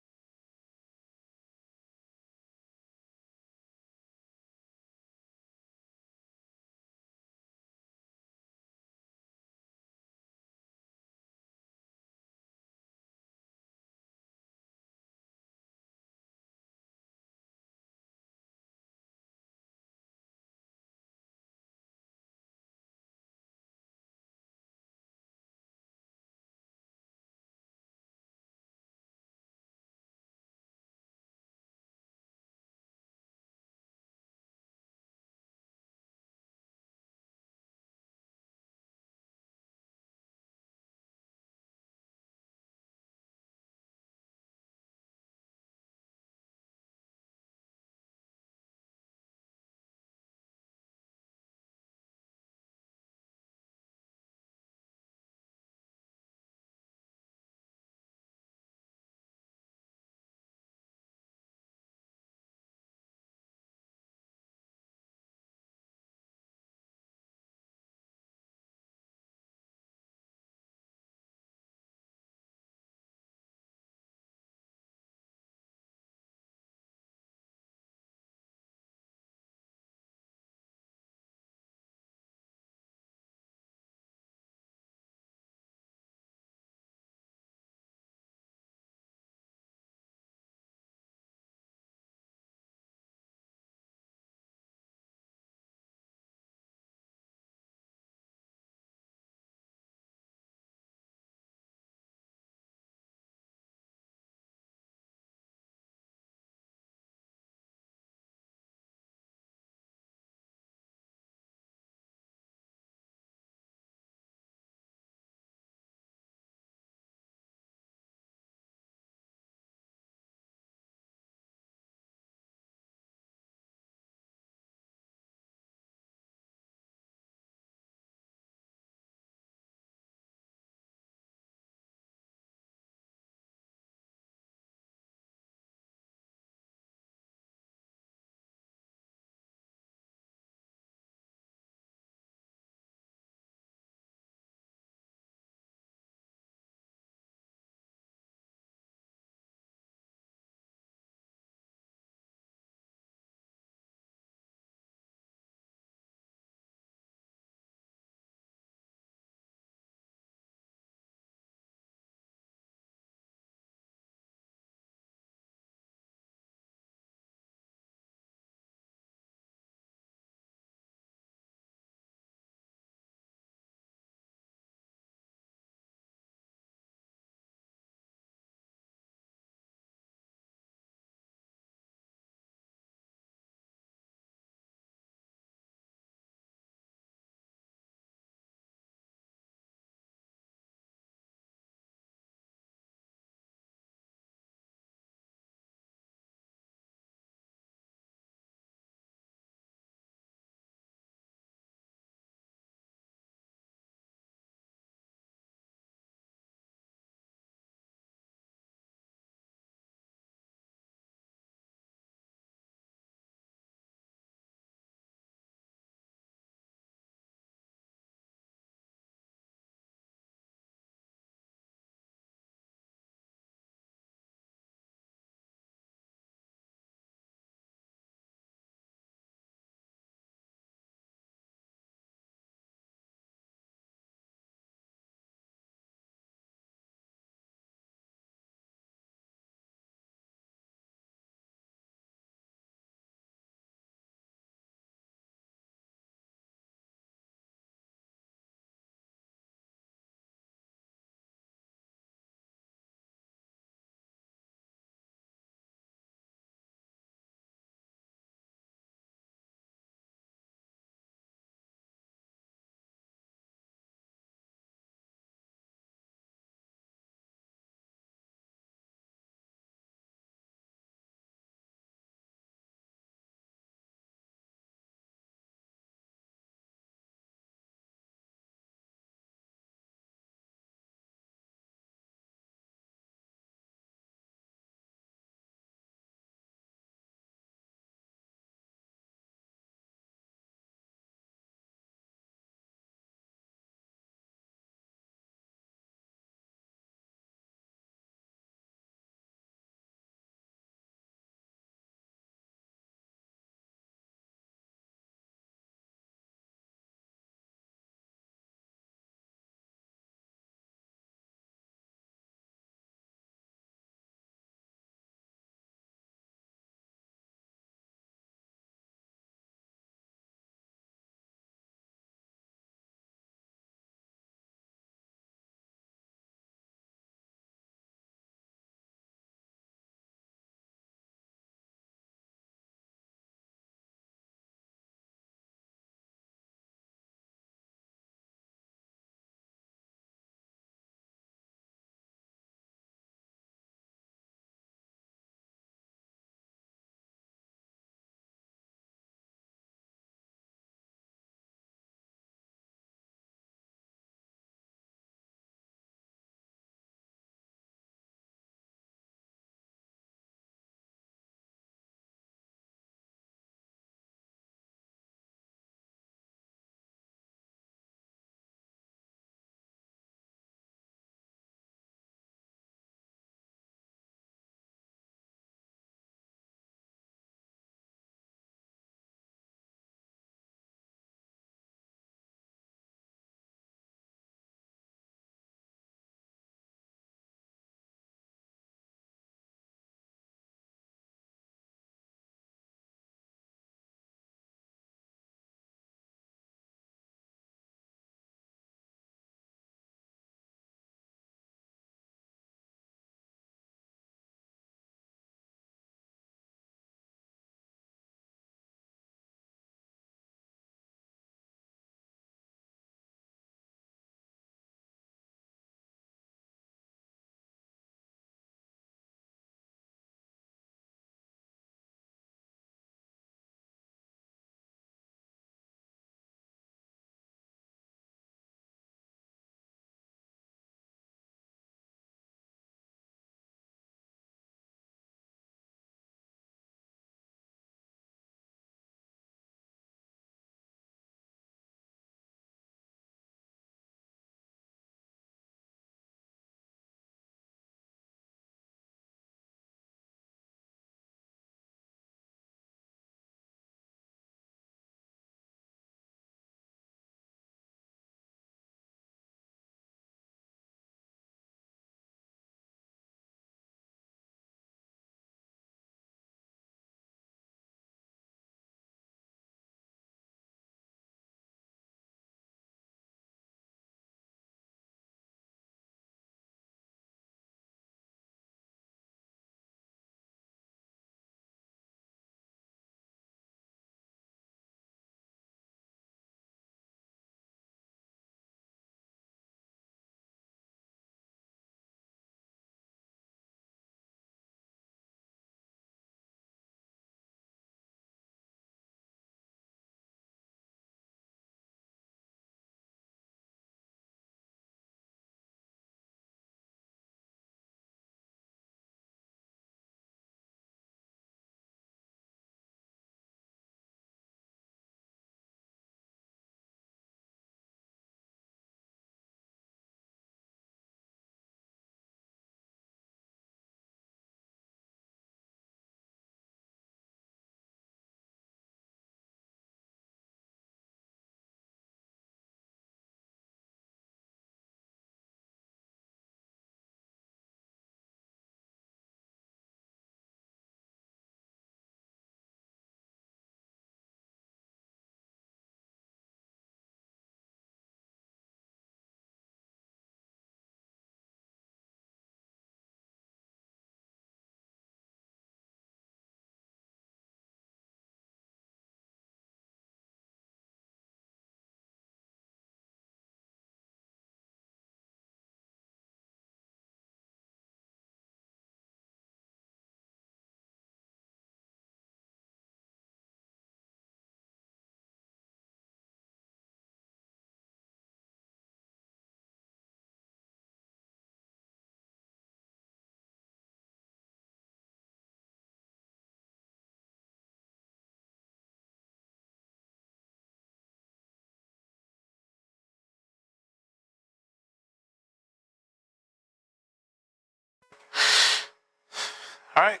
All right.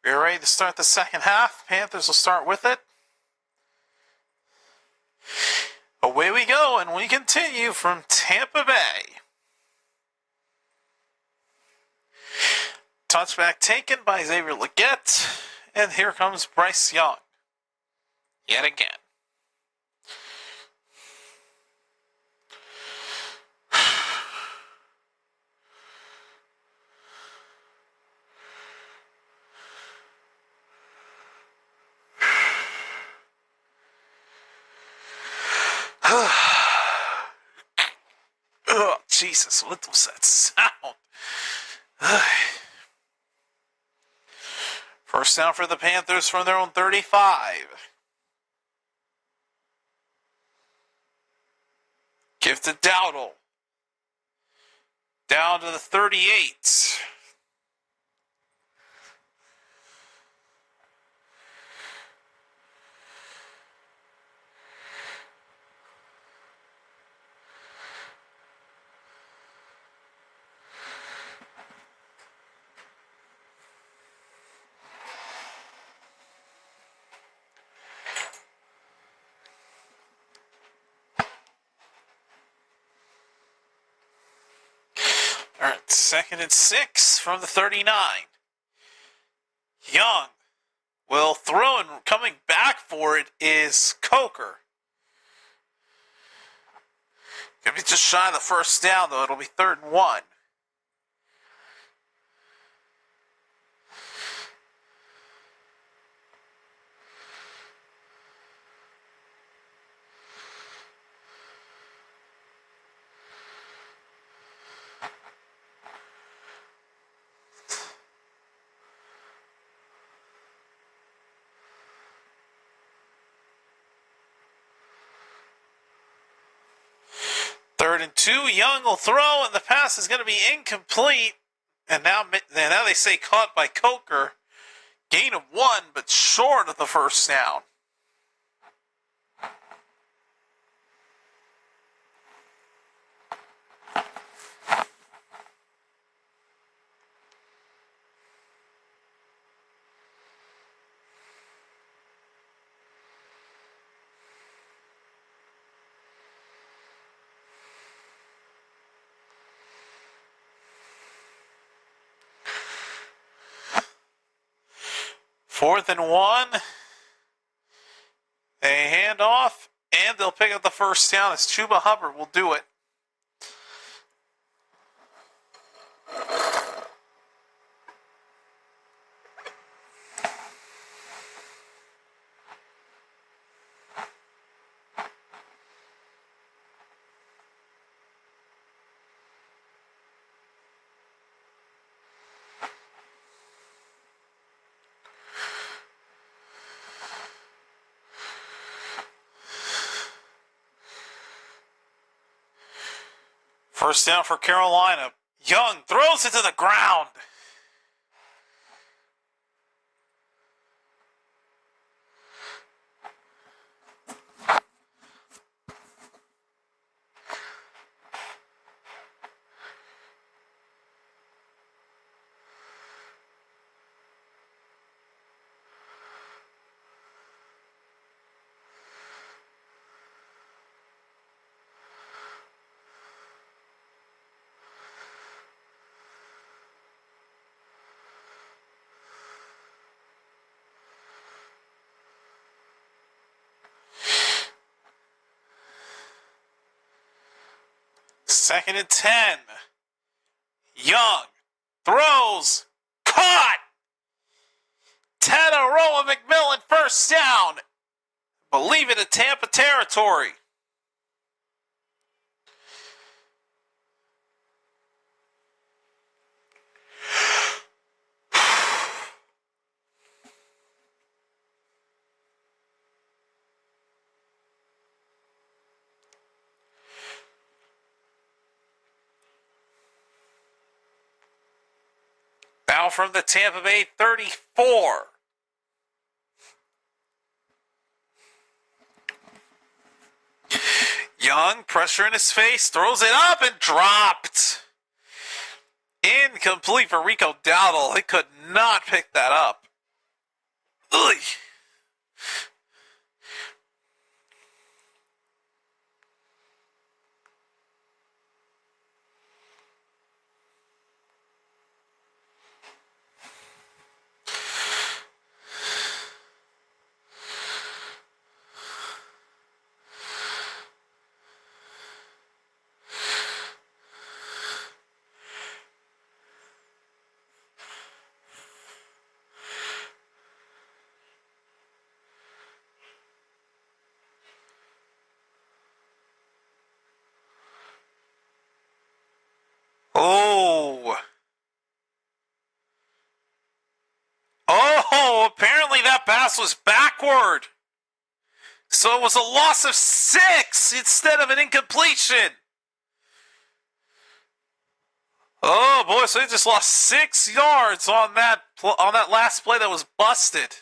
We're ready to start the second half. Panthers will start with it. Away we go, and we continue from Tampa Bay. Touchback taken by Xavier Legette, and here comes Bryce Young. Yet again. Oh, Jesus, what was that sound? First down for the Panthers from their own 35. Give to Dowdle. Down to the 38. All right, 2nd and 6 from the 39. Young will throw, and coming back for it is Coker. Gonna be just shy of the first down, though. It'll be 3rd and 1. Third and 2, Young will throw, and the pass is going to be incomplete. And now they say caught by Coker. Gain of 1, but short of the first down. Fourth and 1. They hand off, and they'll pick up the first down as Chuba Hubbard will do it. First down for Carolina. Young throws it to the ground. Second and 10. Young throws. Caught! Tataroa McMillan first down. Believe it in Tampa territory. Now from the Tampa Bay 34. Young, pressure in his face, throws it up and dropped. Incomplete for Rico Dowdle. He could not pick that up. Ugh. Oh. Oh, apparently that pass was backward. So it was a loss of 6 instead of an incompletion. Oh boy, so they just lost 6 yards on that last play that was busted.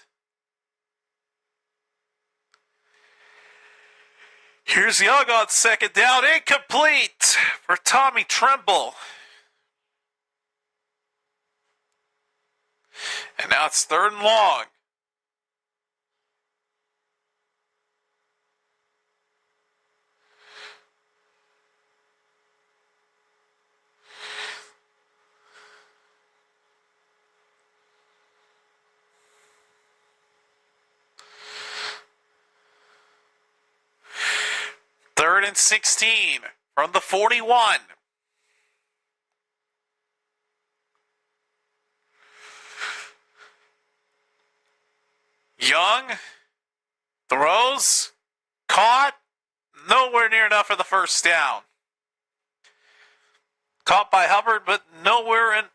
Here's Young on second down, incomplete for Tommy Tremble. And now it's 3rd and long. Third and 16 from the 41. Young throws, caught, nowhere near enough for the first down. Caught by Hubbard, but nowhere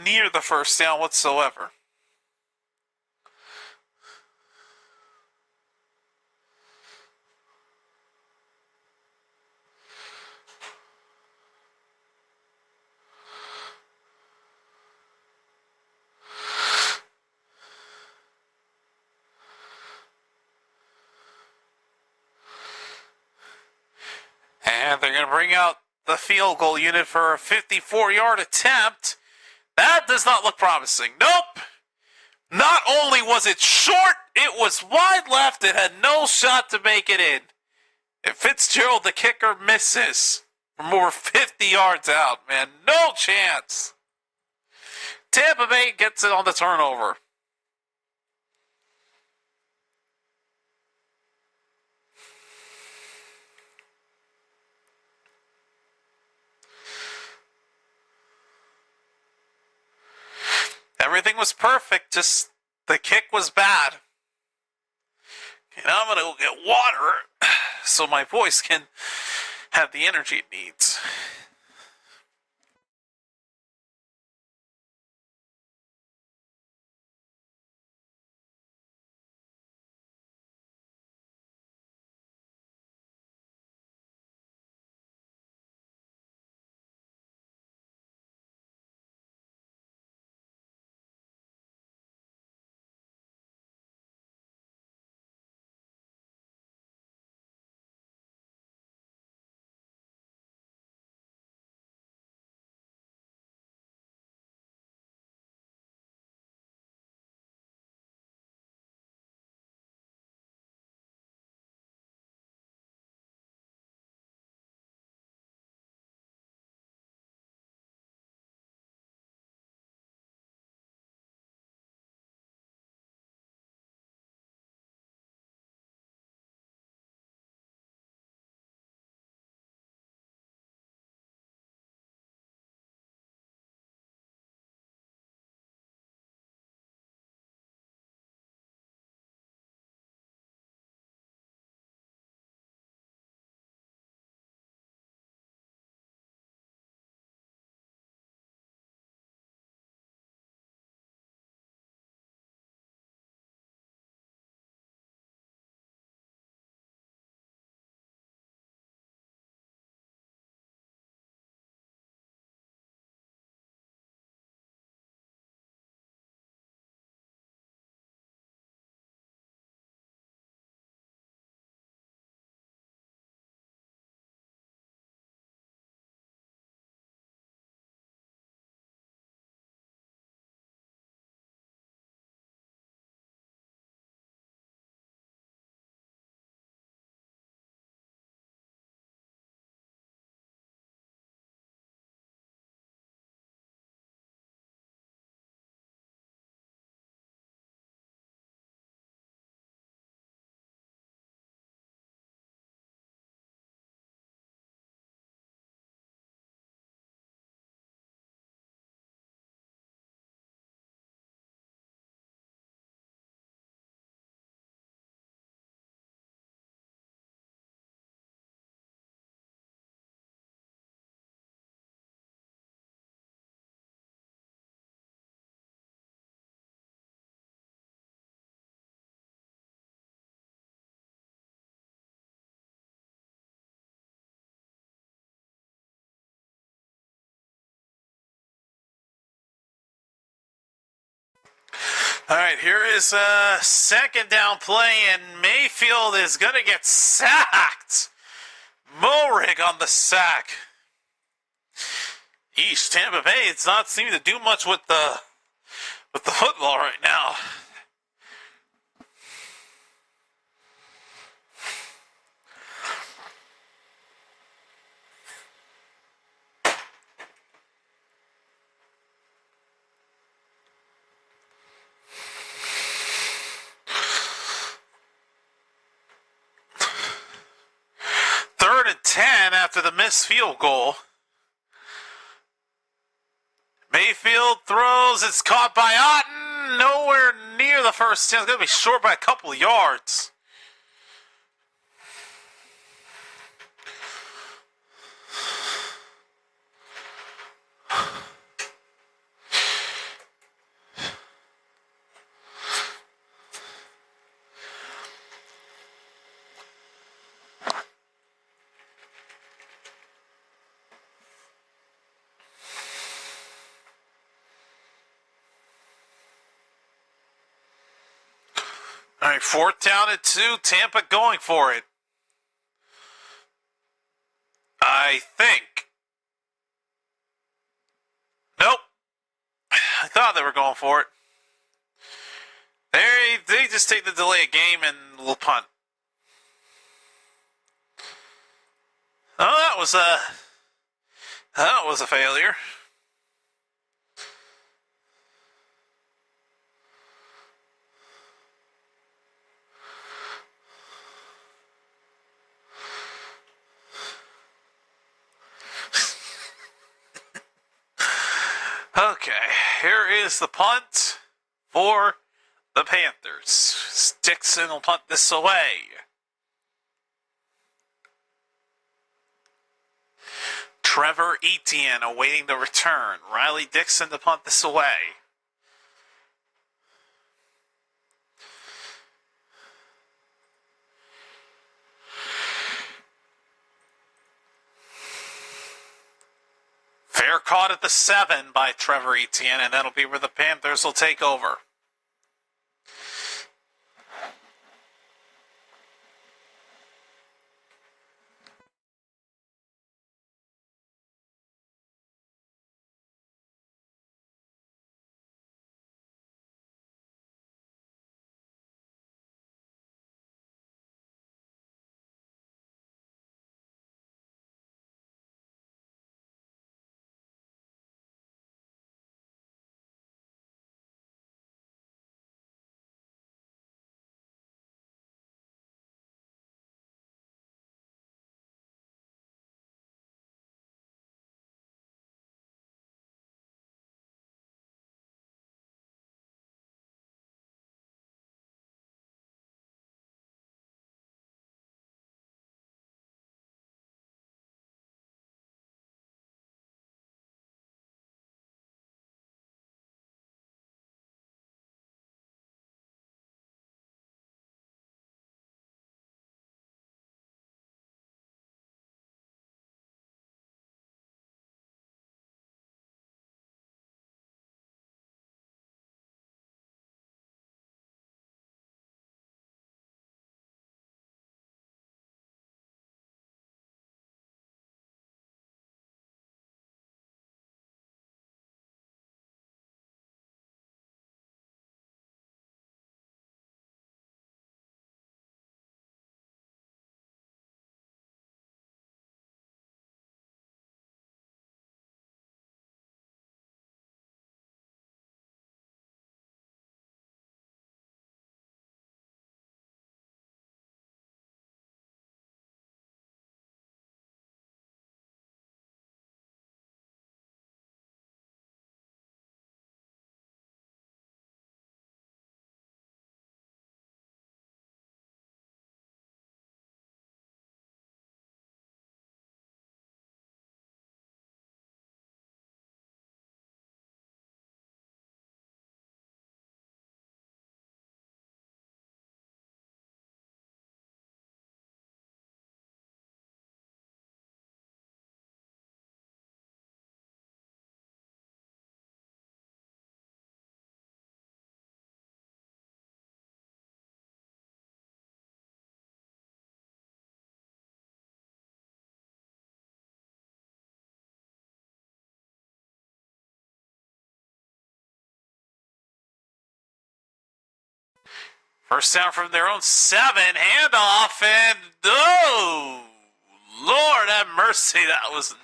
near the first down whatsoever. And they're going to bring out the field goal unit for a 54-yard attempt. That does not look promising. Nope. Not only was it short, it was wide left. It had no shot to make it in. And Fitzgerald, the kicker, misses from over 50 yards out, man. No chance. Tampa Bay gets it on the turnover. Everything was perfect, just the kick was bad. And I'm going to go get water so my voice can have the energy it needs. All right, here is a second down play, and Mayfield is going to get sacked. Morig on the sack. East Tampa Bay, it's not seeming to do much with the football right now. Third and 10 after the missed field goal. Mayfield throws. It's caught by Otten. Nowhere near the first 10. It's going to be short by a couple of yards. All right, fourth down and 2. Tampa going for it. I think. Nope. I thought they were going for it. They just take the delay of game and we'll punt. Oh, that was a failure. Okay, here is the punt for the Panthers. Dixon will punt this away. Trevor Etienne awaiting the return. Riley Dixon to punt this away. Fair caught at the 7 by Trevor Etienne, and that'll be where the Panthers will take over. First down from their own 7. Handoff, and oh, Lord have mercy. That was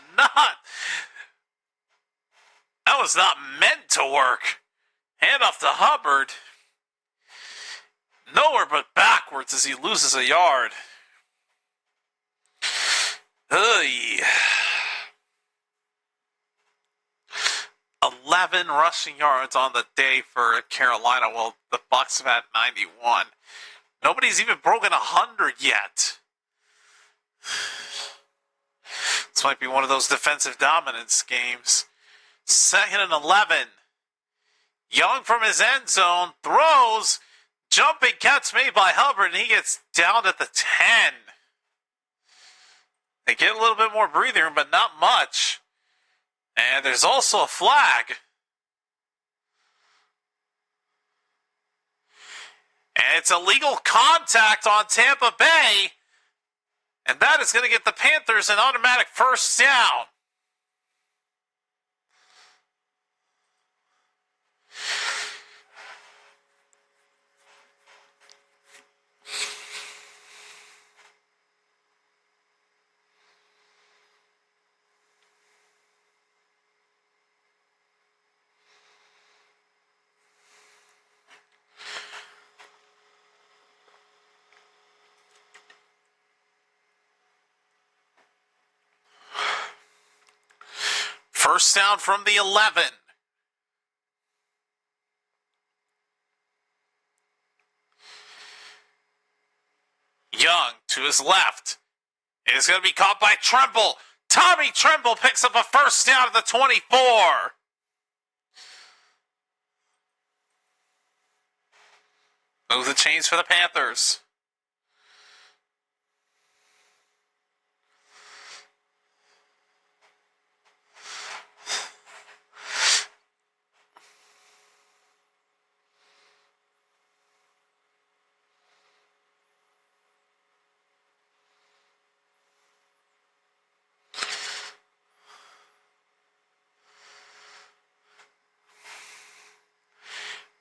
not meant to work. Handoff to Hubbard. Nowhere but backwards as he loses a yard. 11 rushing yards on the day for Carolina. Well, the Bucs have had 91. Nobody's even broken 100 yet. This might be one of those defensive dominance games. 2nd and 11. Young from his end zone throws. Jumping catch made by Hubbard, and he gets down at the 10. They get a little bit more breathing room, but not much. And there's also a flag. And it's illegal contact on Tampa Bay. And that is going to get the Panthers an automatic first down. First down from the 11. Young to his left. It is going to be caught by Tremble. Tommy Tremble picks up a first down at the 24. Move the chains for the Panthers.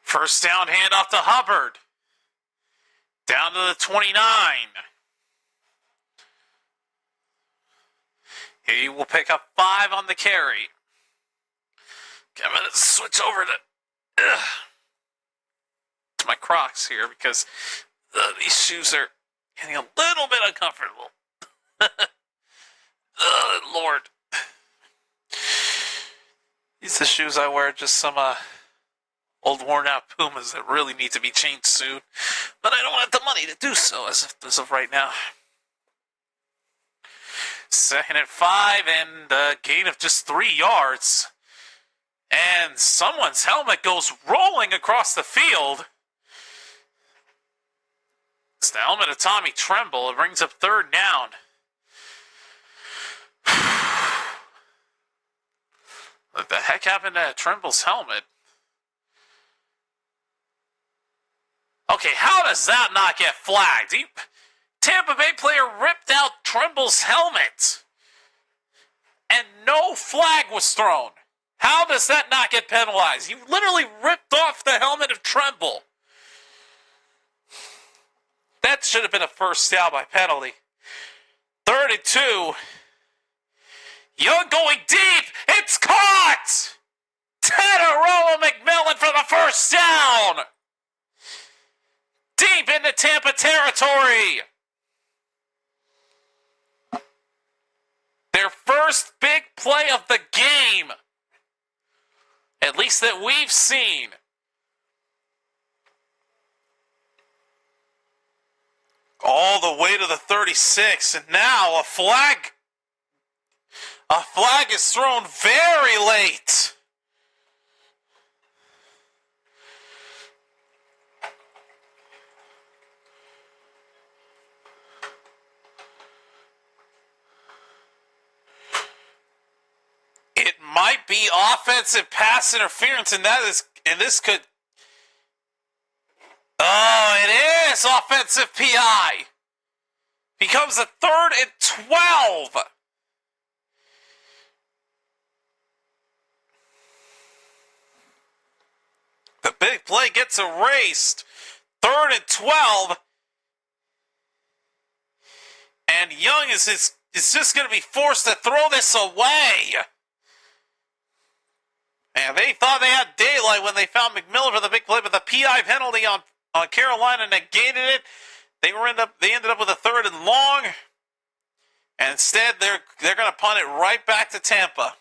First down, handoff to Hubbard. Down to the 29. He will pick up 5 on the carry. Okay, I'm going to switch over to my Crocs here because these shoes are getting a little bit uncomfortable. Lord. These are the shoes I wear, just some old worn out Pumas that really need to be changed soon. But I don't have the money to do so as of right now. 2nd and 5 and a gain of just 3 yards. And someone's helmet goes rolling across the field. It's the helmet of Tommy Tremble. It brings up 3rd down. What the heck happened to Tremble's helmet? Okay, how does that not get flagged? Tampa Bay player ripped out Tremble's helmet. And no flag was thrown. How does that not get penalized? You literally ripped off the helmet of Tremble. That should have been a first down by penalty. 3rd and 2. Young going deep. It's caught! Teteroa McMillan for the first down. Deep into Tampa territory. Their first big play of the game. At least that we've seen. All the way to the 36. And now a flag. A flag is thrown very late. It might be offensive pass interference, and this could. Oh, it is offensive PI. Becomes a 3rd and 12. The big play gets erased. 3rd and 12. And Young is just going to be forced to throw this away. And they thought they had daylight when they found McMillan for the big play, but the PI penalty on Carolina negated it. They ended up with a 3rd and long. And instead, they're going to punt it right back to Tampa.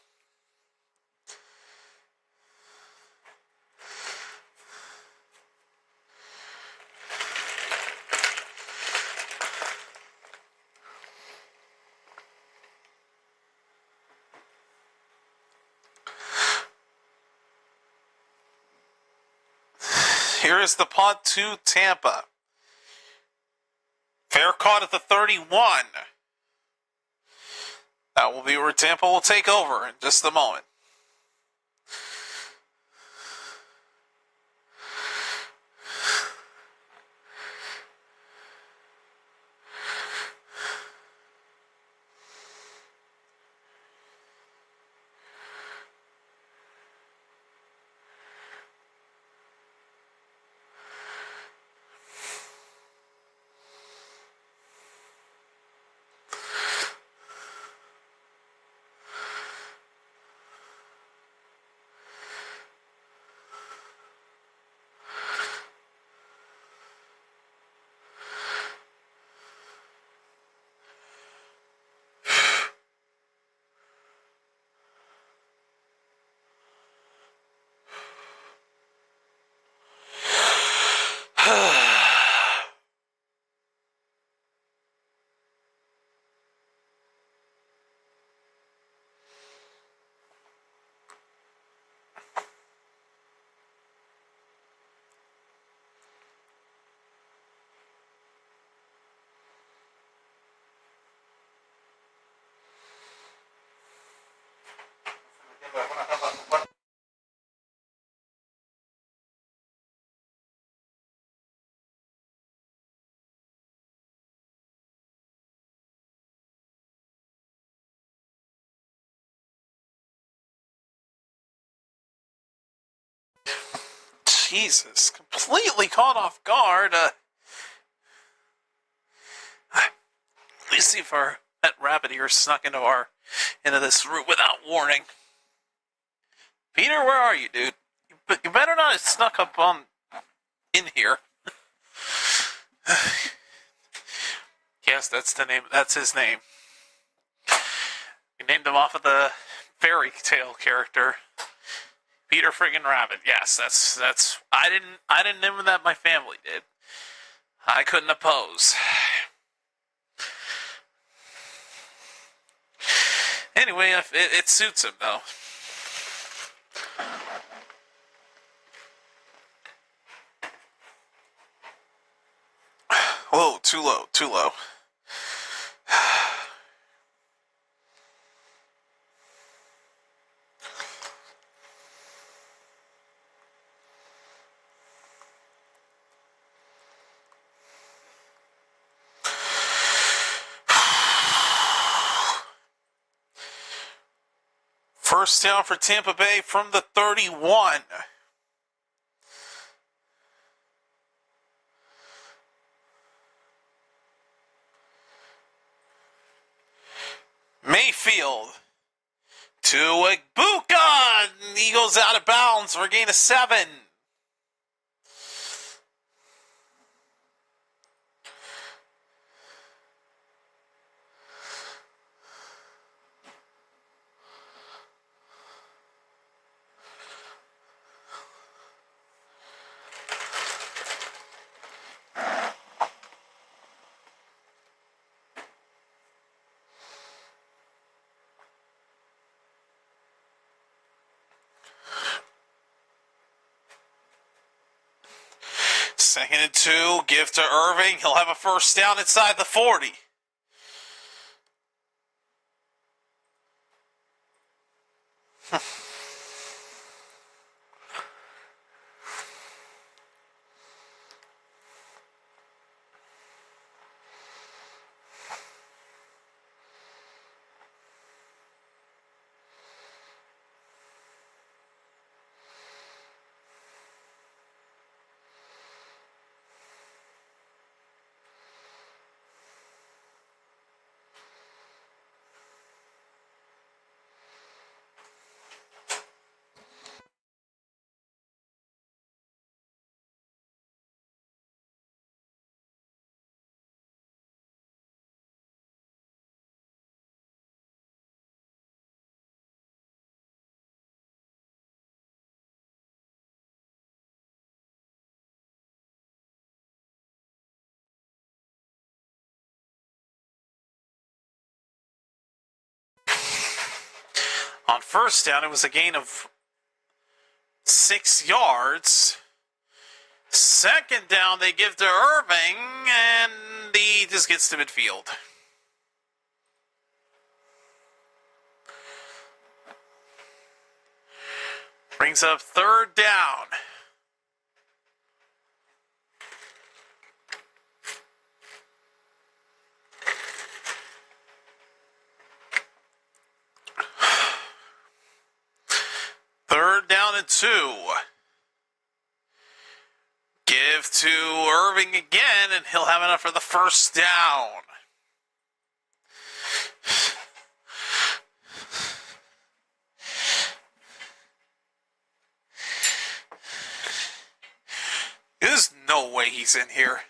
Here is the punt to Tampa. Fair caught at the 31. That will be where Tampa will take over in just a moment. Jesus, completely caught off guard. Let me see if our pet rabbit here snuck into this room without warning. Peter, where are you, dude? You better not have snuck up in here. Yes, that's the name. That's his name. We named him off of the fairy tale character, Peter friggin' Rabbit. Yes, that's. I didn't name him that. My family did. I couldn't oppose. Anyway, it suits him though. Whoa, too low, too low. First down for Tampa Bay from the 31. Mayfield to Igbuka. He goes out of bounds for a gain of 7. Second and 2, give to Irving. He'll have a first down inside the 40. On first down, it was a gain of 6 yards. Second down, they give to Irving, and he just gets to midfield. Brings up third down. Third down and 2. Give to Irving again, and he'll have enough for the first down. There's no way he's in here.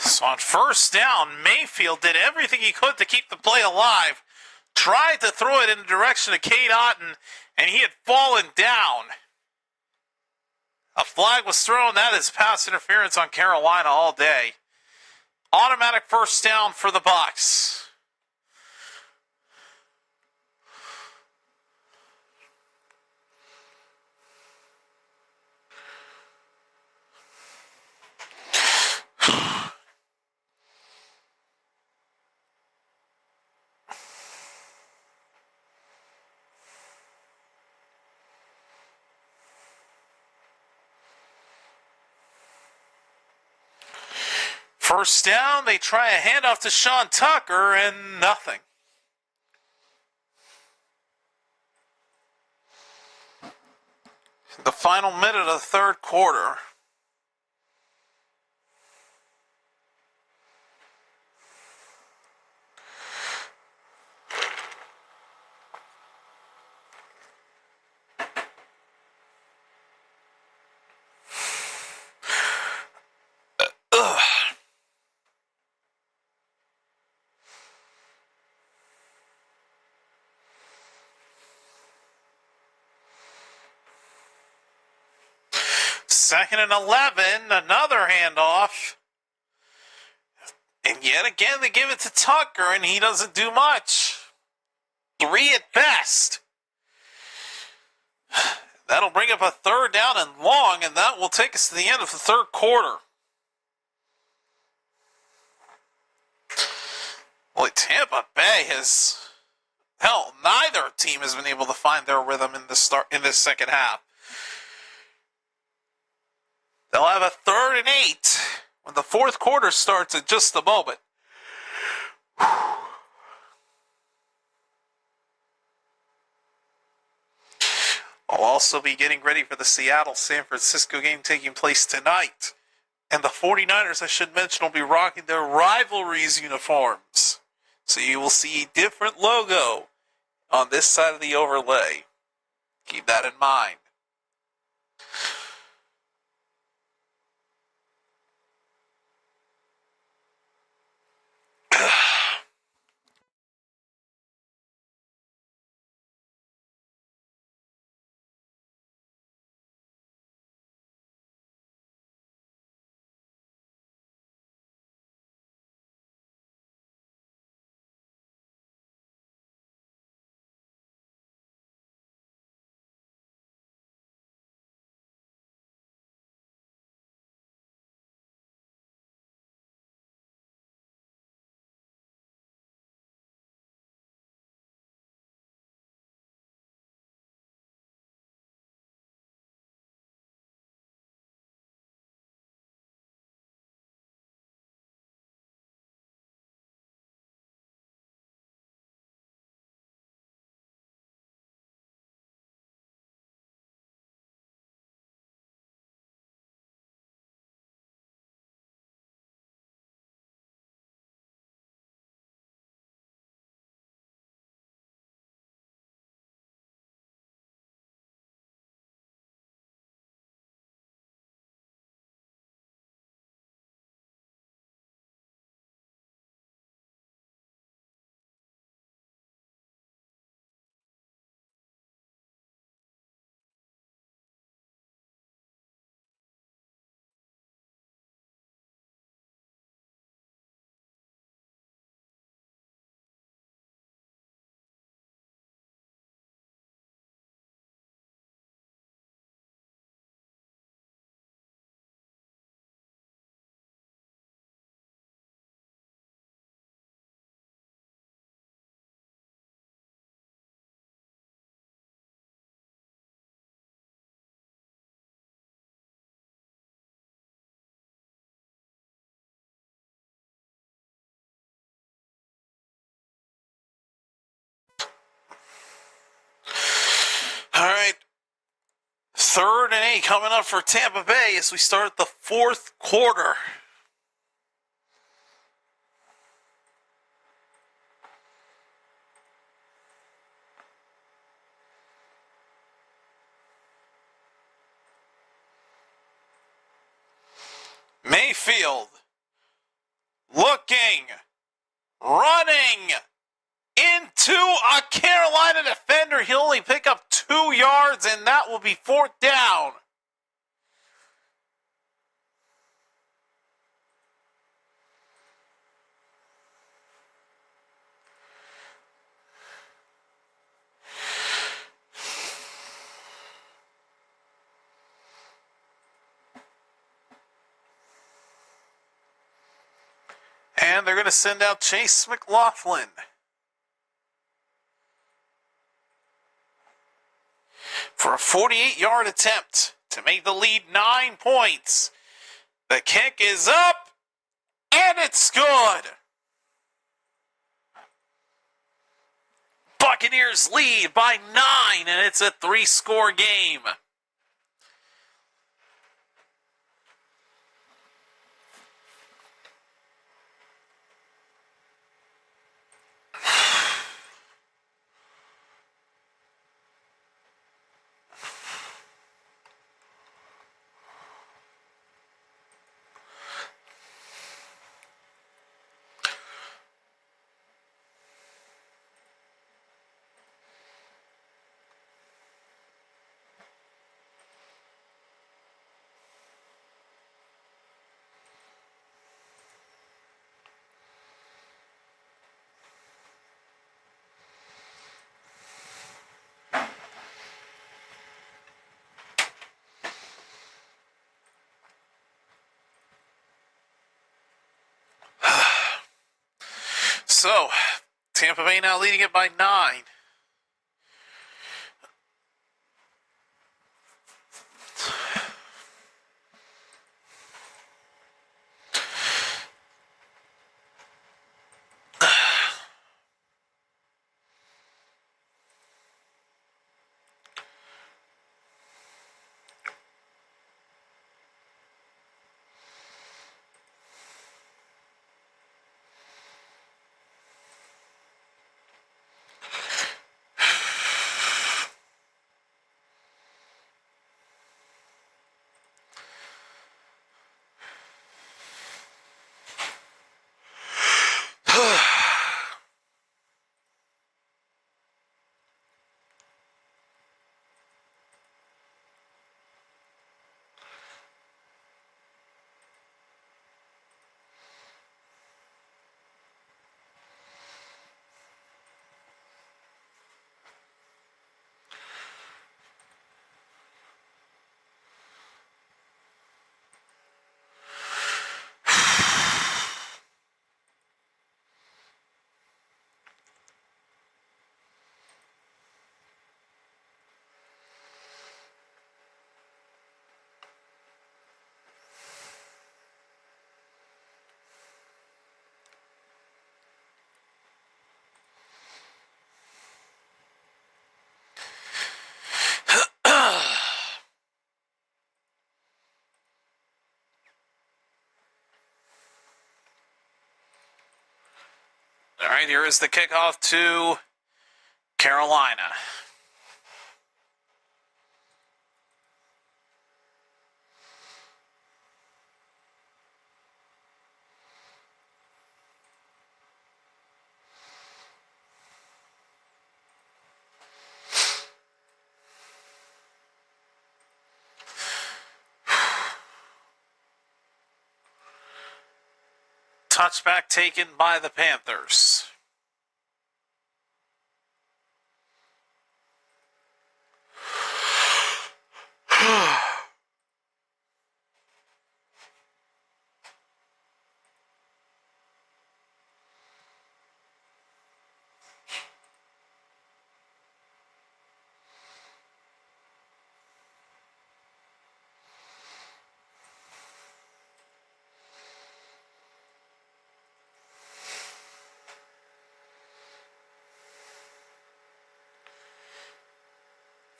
So on first down, Mayfield did everything he could to keep the play alive. Tried to throw it in the direction of Cade Otton, and he had fallen down. A flag was thrown. That is pass interference on Carolina all day. Automatic first down for the Bucs. First down, they try a handoff to Sean Tucker, and nothing. The final minute of the third quarter. Second and 11, another handoff. And yet again, they give it to Tucker, and he doesn't do much. 3 at best. That'll bring up a third down and long, and that will take us to the end of the third quarter. Boy, Tampa Bay has... Hell, neither team has been able to find their rhythm in this second half. They'll have a 3rd and 8 when the fourth quarter starts in just a moment. I'll also be getting ready for the Seattle-San Francisco game taking place tonight. And the 49ers, I should mention, will be rocking their rivalries uniforms. So you will see a different logo on this side of the overlay. Keep that in mind. 3rd and 8 coming up for Tampa Bay as we start the 4th quarter. Mayfield looking, running into a Carolina defender. He'll only pick up 2 yards, and that will be 4th down. And they're going to send out Chase McLaughlin. For a 48-yard attempt to make the lead 9 points. The kick is up, and it's good. Buccaneers lead by 9, and it's a 3-score game. So, Tampa Bay now leading it by 9. All right, here is the kickoff to Carolina. Touchback taken by the Panthers.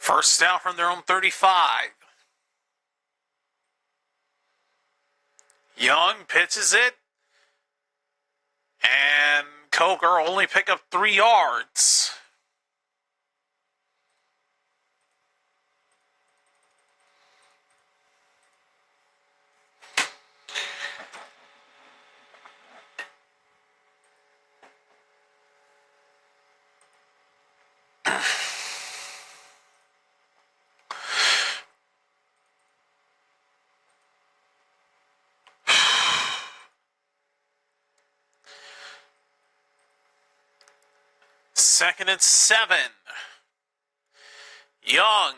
First down from their own 35. Young pitches it. And Coker only pick up 3 yards. Second and 7. Young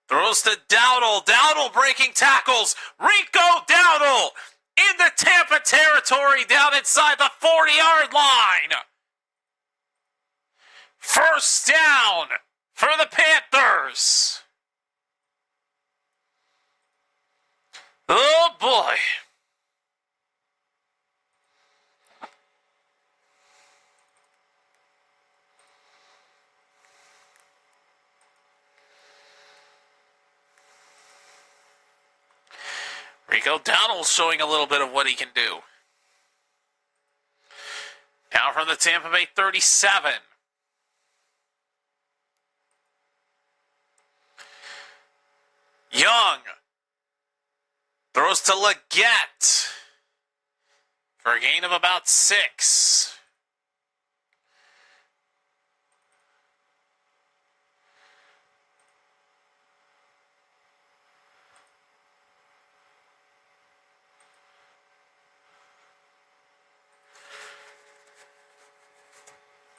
throws to Dowdle. Dowdle breaking tackles. Rico Dowdle in the Tampa territory down inside the 40-yard line. First down for the Panthers. Oh boy. Rico Dowdle's showing a little bit of what he can do. Now from the Tampa Bay 37. Young throws to Leggett for a gain of about 6.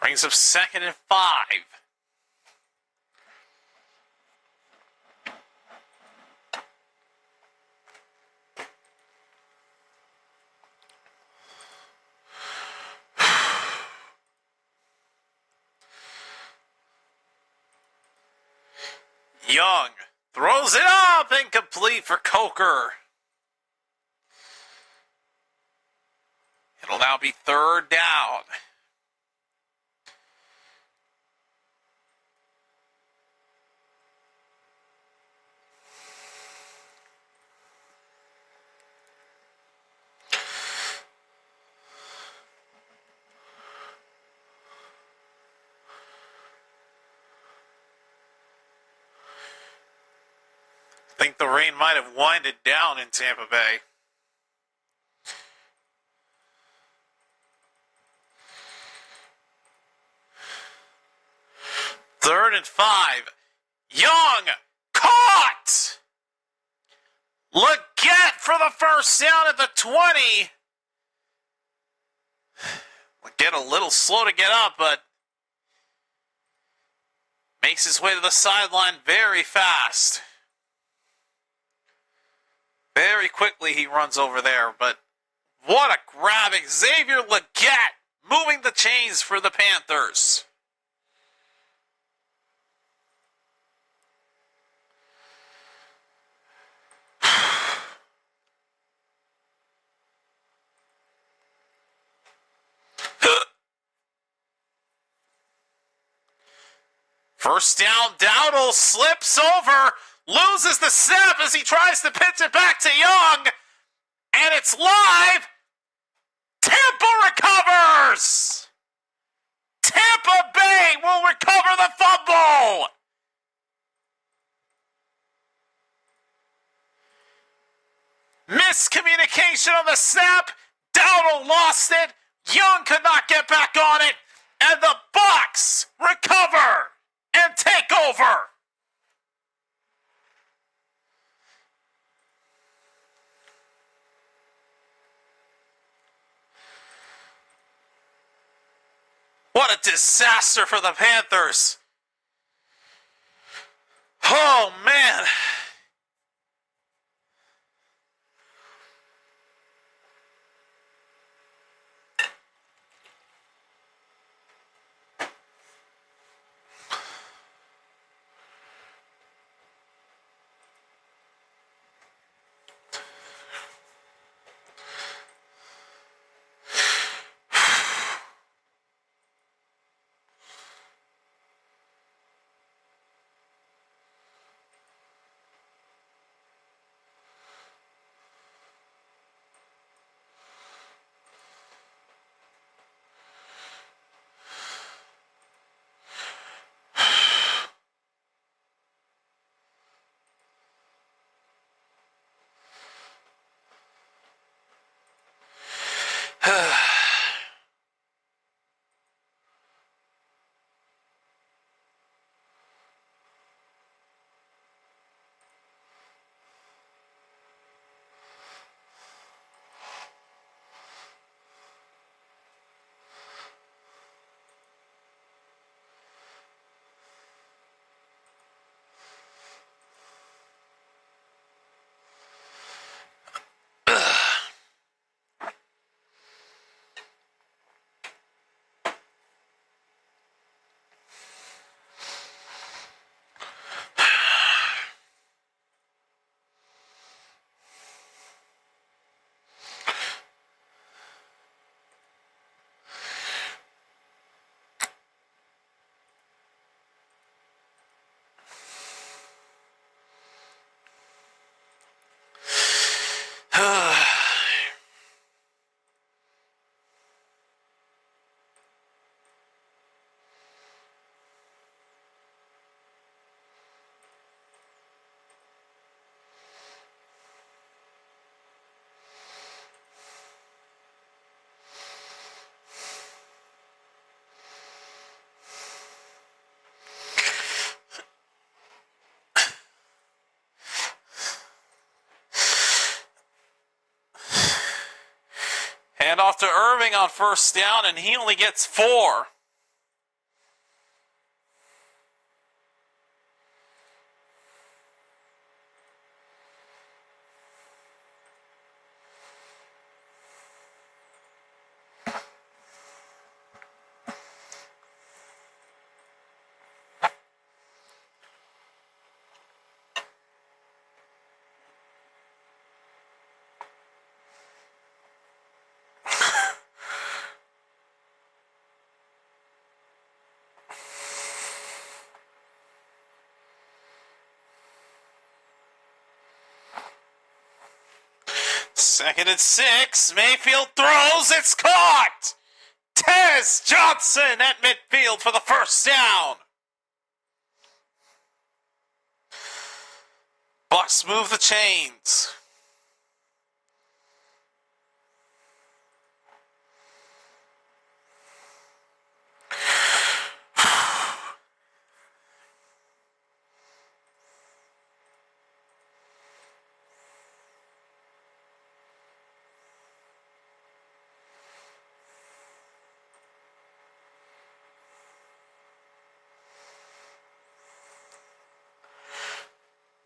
Brings up second and 5. Young throws it up, incomplete for Coker. It'll now be third down. I think the rain might have winded down in Tampa Bay. Third and 5. Young caught! Leggett for the first down at the 20. Leggett a little slow to get up, but makes his way to the sideline very fast. Very quickly he runs over there, but what a grab. Xavier Leggett moving the chains for the Panthers. First down, Dowdle slips over, loses the snap as he tries to pitch it back to Young, and it's live. Tampa recovers. Tampa Bay will recover the fumble. Miscommunication on the snap. Dowdle lost it. Young could not get back on it, and the Bucs recover and take over. What a disaster for the Panthers. Oh, man. Hand off to Irving on first down, and he only gets 4. Second and 6. Mayfield throws. It's caught. Tez Johnson at midfield for the first down. Bucks move the chains.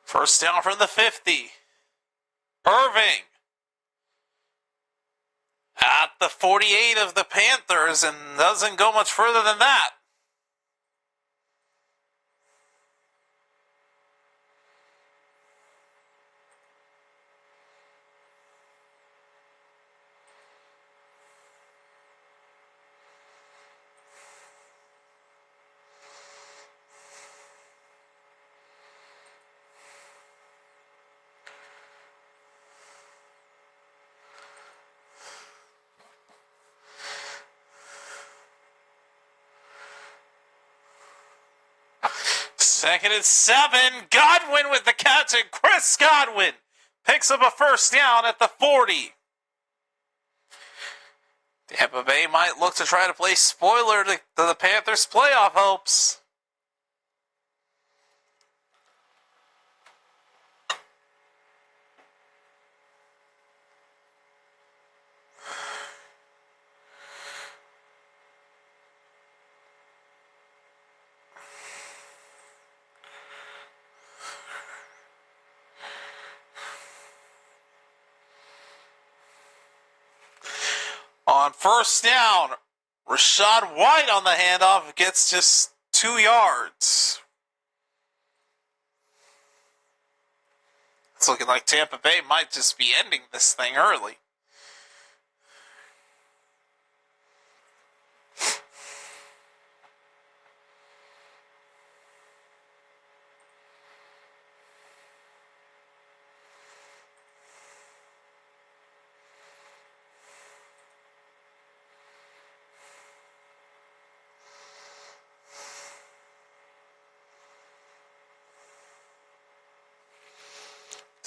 First down from the 50. Irving at the 48 of the Panthers and doesn't go much further than that. Second and 7. Godwin with the catch, and Chris Godwin picks up a first down at the 40. Tampa Bay might look to try to play spoiler to the Panthers' playoff hopes. On first down, Rashad White on the handoff gets just 2 yards. It's looking like Tampa Bay might just be ending this thing early.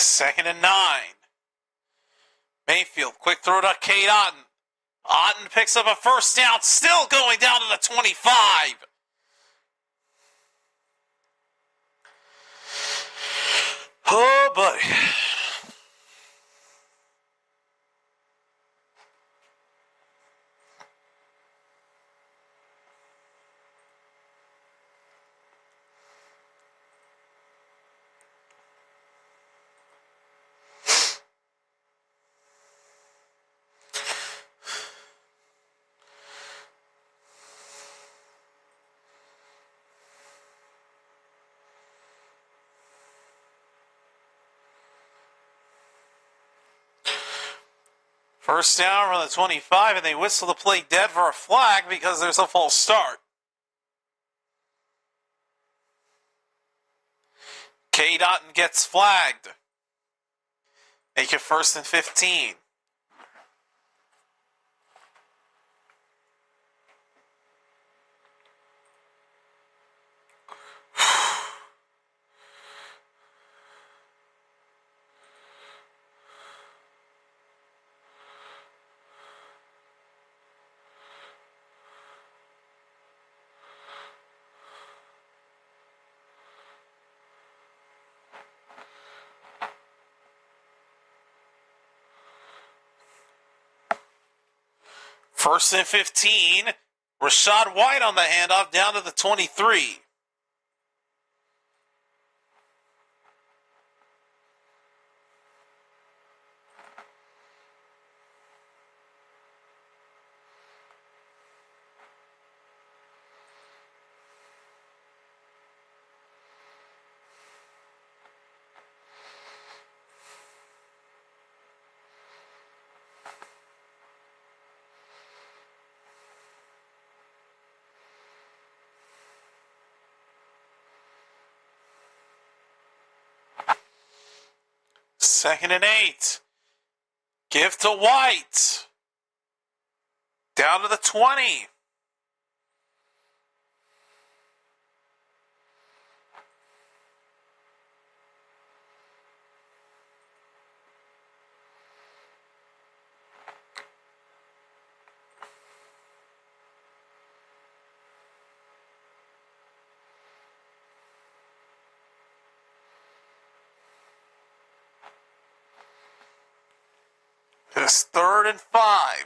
Second and 9. Mayfield, quick throw to Cade Otton. Otton picks up a first down, still going down to the 25. Oh, buddy. First down from the 25, and they whistle the play dead for a flag because there's a false start. Cade Otton gets flagged. Make it 1st and 15. First and 15. Rashad White on the handoff down to the 23. Second and 8. Give to White. Down to the 20. It's 3rd and 5.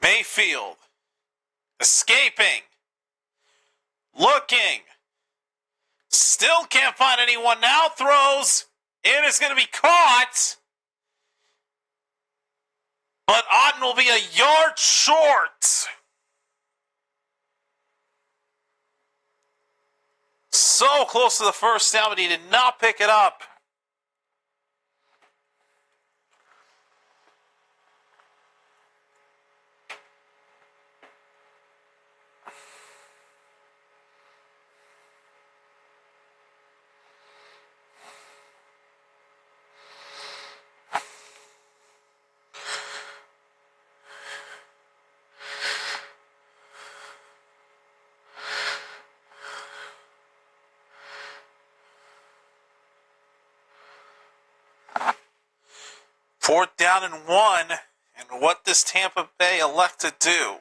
Mayfield. Escaping. Looking. Still can't find anyone. Now throws. It is going to be caught. But Otten will be a yard short. So close to the first down, but he did not pick it up. Fourth down and 1, and what does Tampa Bay elect to do?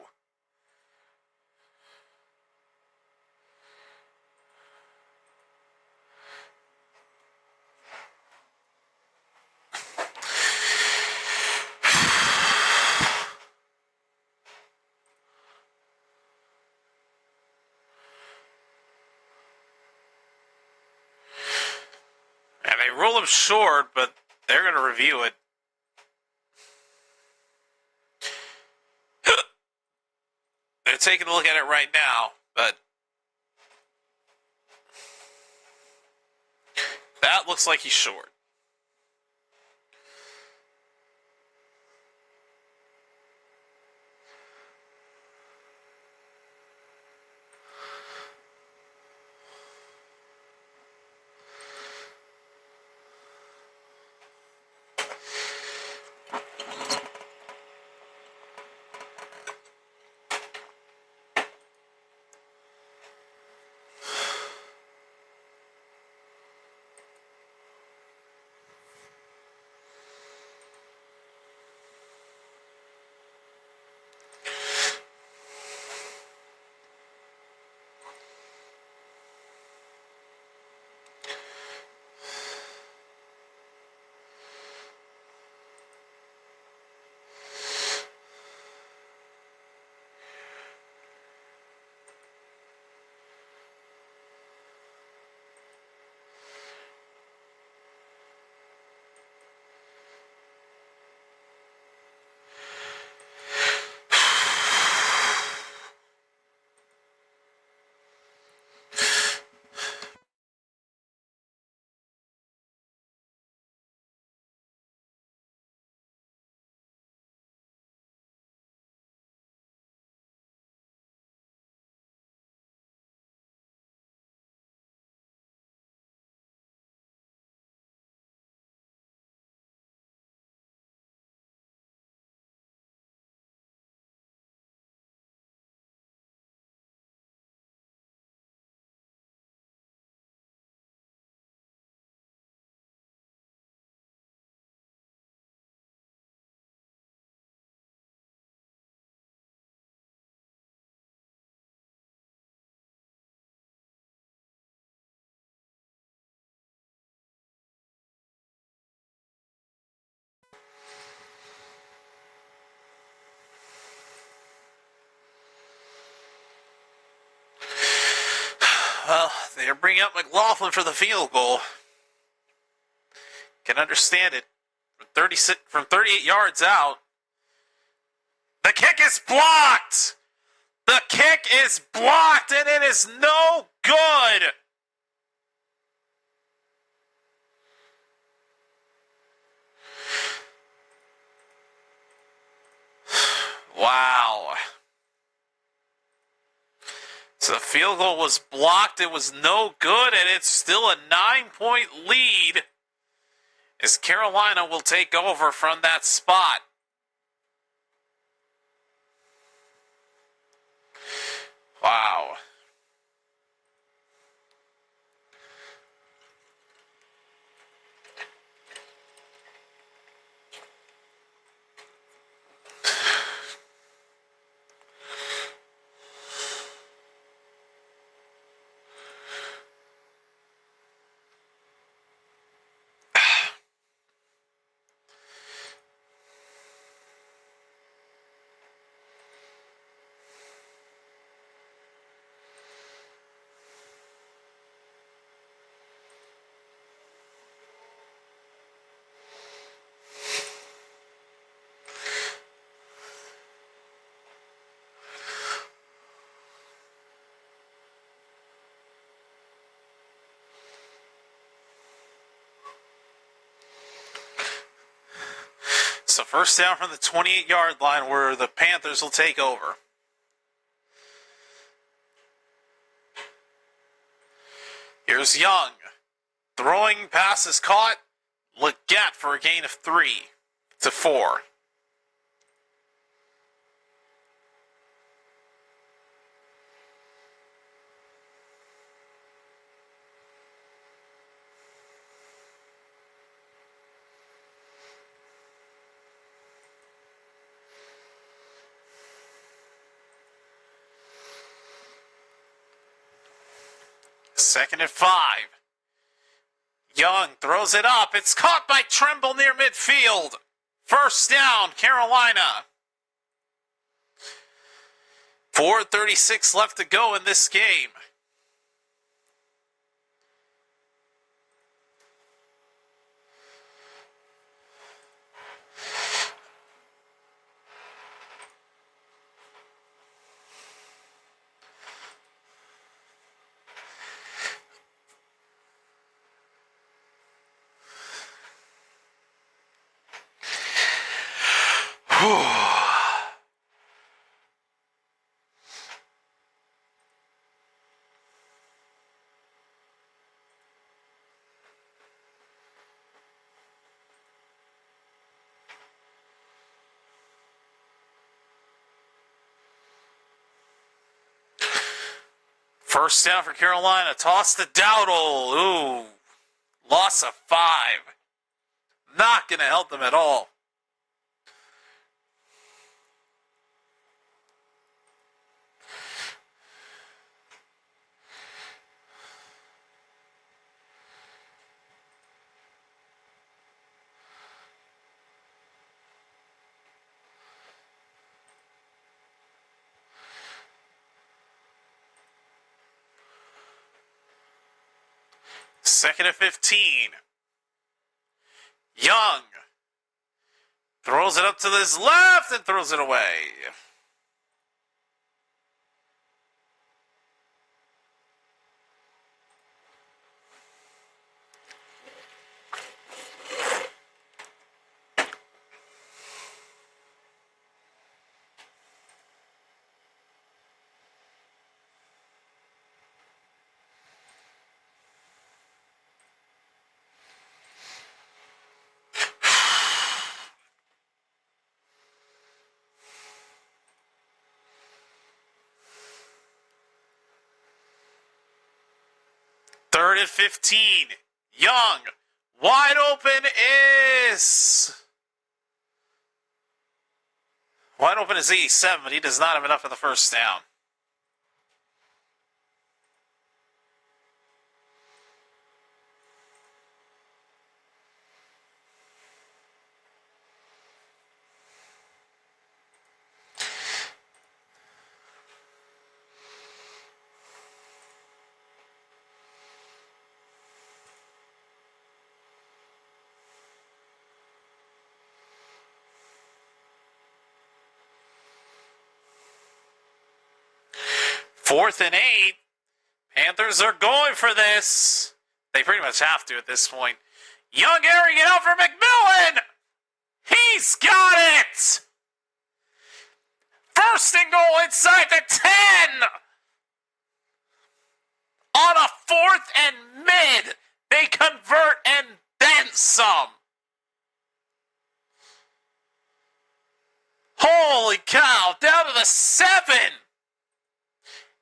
And they rule him short, but they're going to review it. They're taking a look at it right now, but that looks like he's short. Well, they're bringing up McLaughlin for the field goal. Can understand it. From 38 yards out. The kick is blocked! The kick is blocked, and it is no good! Wow. So the field goal was blocked. It was no good, and it's still a 9-point lead as Carolina will take over from that spot. Wow. So first down from the 28-yard line where the Panthers will take over. Here's Young. Throwing pass is caught. Leggett for a gain of 3 to 4. Second and 5. Young throws it up. It's caught by Tremble near midfield. First down, Carolina. 4:36 left to go in this game. First down for Carolina. Toss to Dowdle. Ooh. Loss of 5. Not going to help them at all. Second and 15. Young throws it up to his left and throws it away. Third and 15. Young. Wide open is 87, but he does not have enough for the first down. 4th and 8. Panthers are going for this. They pretty much have to at this point. Young airing it out for McMillan. He's got it. 1st and goal inside the 10. On a 4th and mid. They convert and then some. Holy cow. Down to the 7.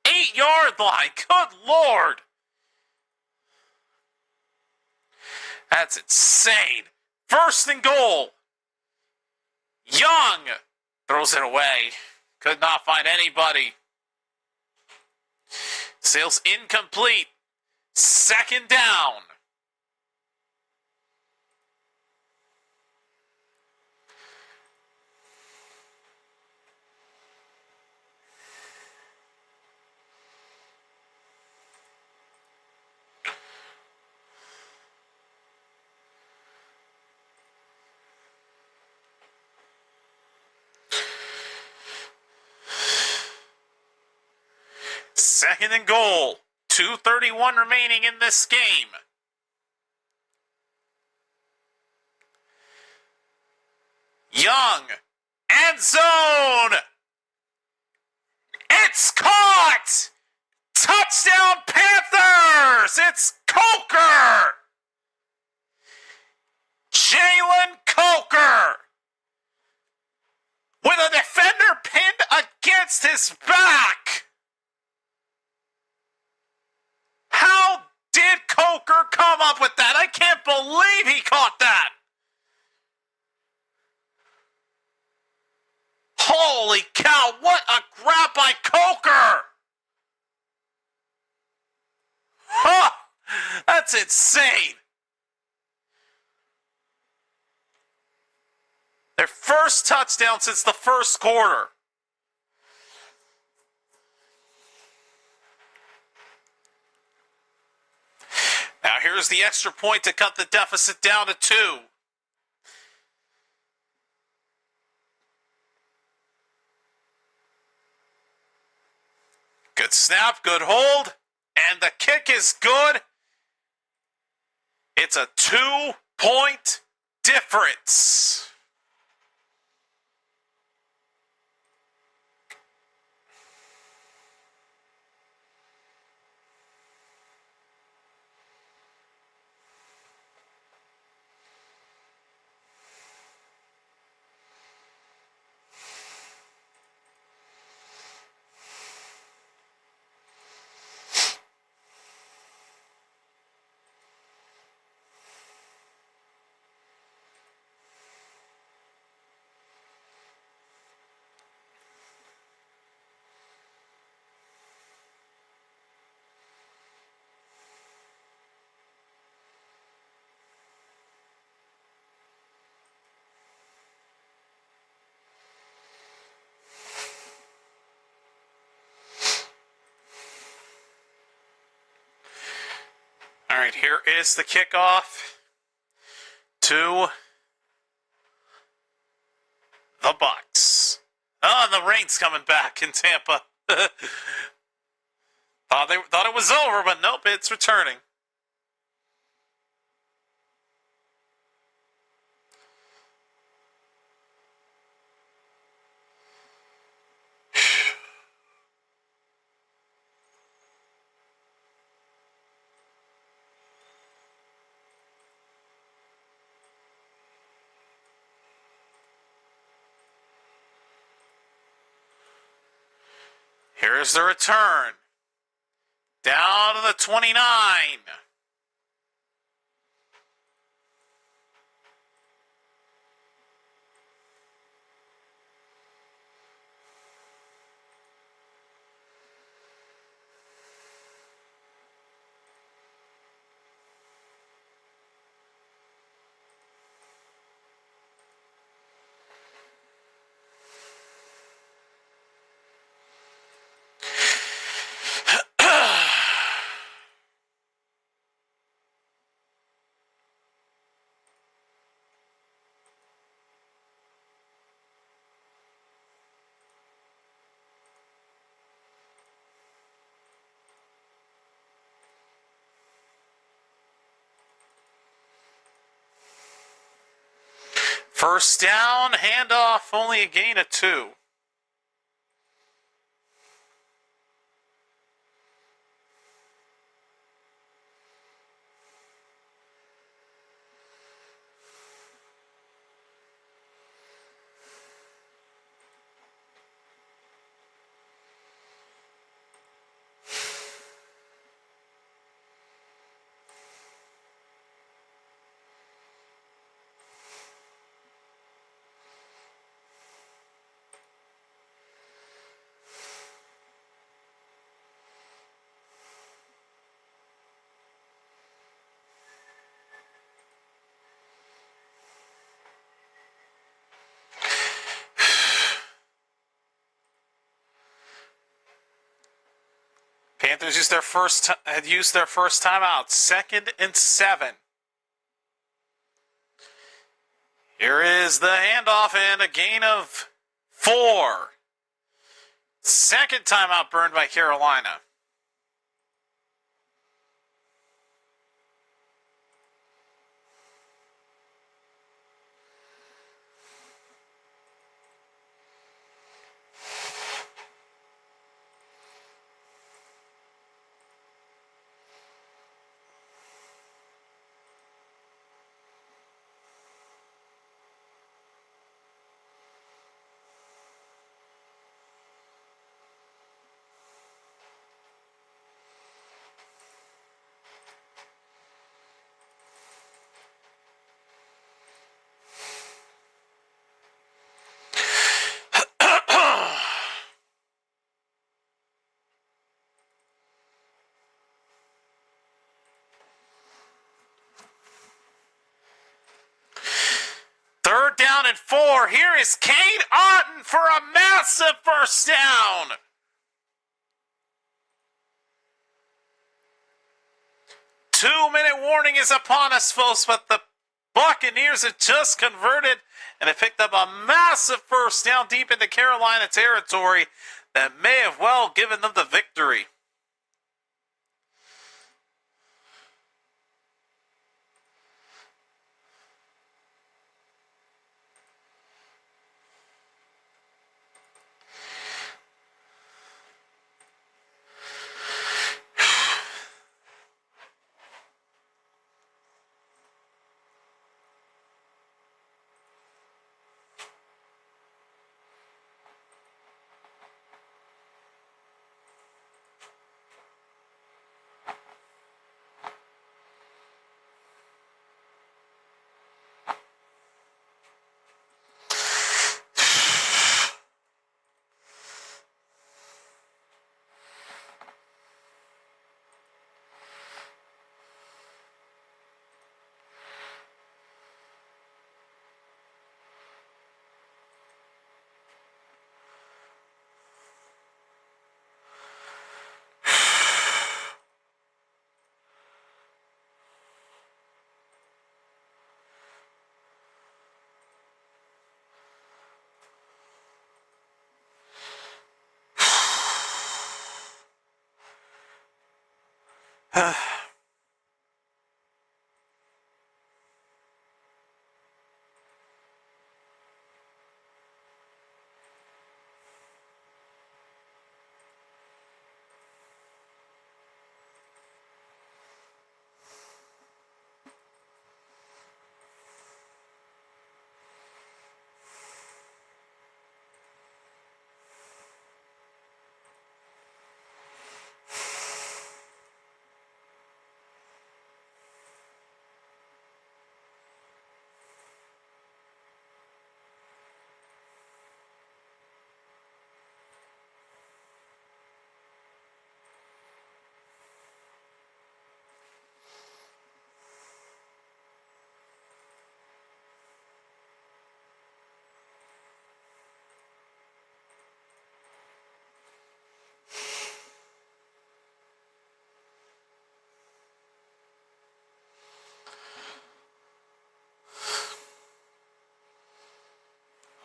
8-yard line. Good Lord. That's insane. 1st and goal. Young throws it away. Could not find anybody. Sails incomplete. 2nd down. Second and goal. 2:31 remaining in this game. Young. End zone. It's caught. Touchdown Panthers. It's Coker. Jalen Coker. With a defender pinned against his back. How did Coker come up with that? I can't believe he caught that. Holy cow, what a grab by Coker. Huh, that's insane. Their first touchdown since the first quarter. Now here's the extra point to cut the deficit down to 2. Good snap, good hold, and the kick is good. It's a 2-point difference. All right, here is the kickoff to the Bucs. Oh, and the rain's coming back in Tampa. Thought it was over, but nope, it's returning. Here's the return. Down to the 29. First down, handoff, only a gain of 2. Panthers had used their first timeout. 2nd and 7. Here is the handoff and a gain of 4. Second timeout burned by Carolina. Third down and 4. Here is Cade Otton for a massive first down. Two-minute warning is upon us, folks, but the Buccaneers have just converted and have picked up a massive first down deep into Carolina territory that may have well given them the victory.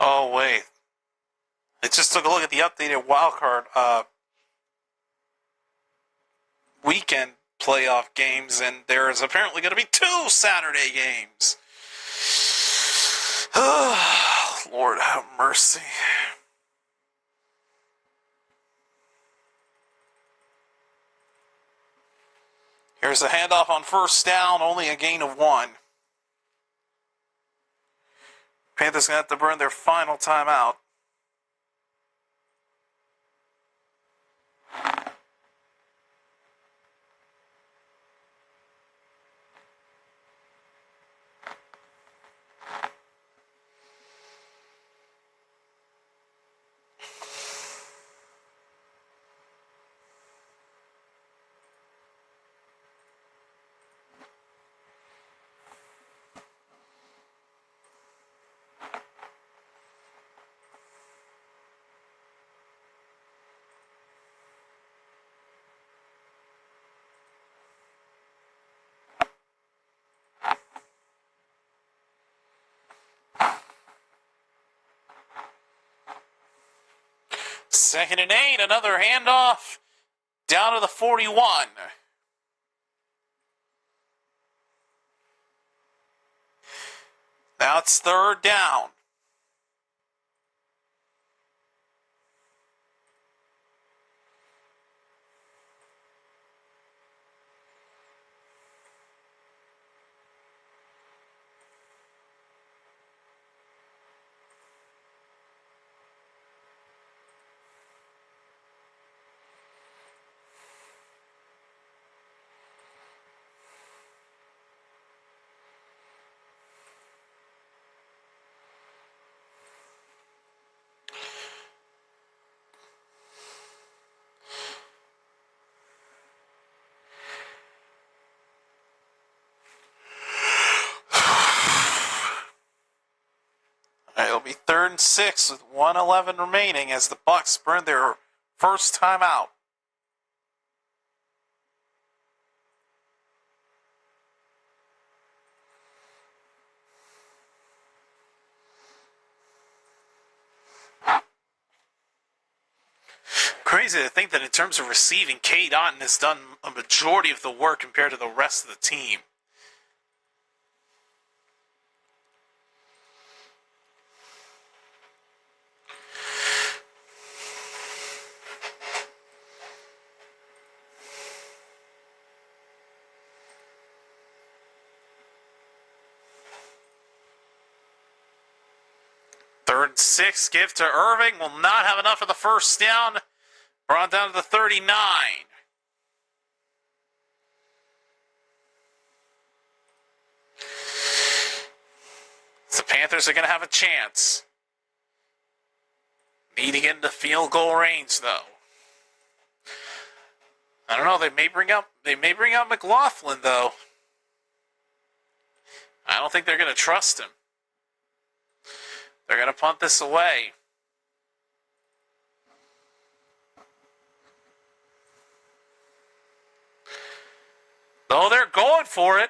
Oh, wait. I just took a look at the updated wildcard weekend playoff games, and there is apparently going to be 2 Saturday games. Lord have mercy. Here's a handoff on first down, only a gain of 1. Panthers going to have to burn their final timeout. Second and 8, another handoff down to the 41. Now it's third down. It'll be 3rd and 6 with 1:11 remaining as the Bucs burn their first timeout. Crazy to think that in terms of receiving, Cade Otton has done a majority of the work compared to the rest of the team. Third and 6, give to Irving. Will not have enough of the first down. Brought down to the 39. The Panthers are going to have a chance. Needing into field goal range, though. I don't know. They may bring out McLaughlin, though. I don't think they're going to trust him. They're going to punt this away. Oh, they're going for it.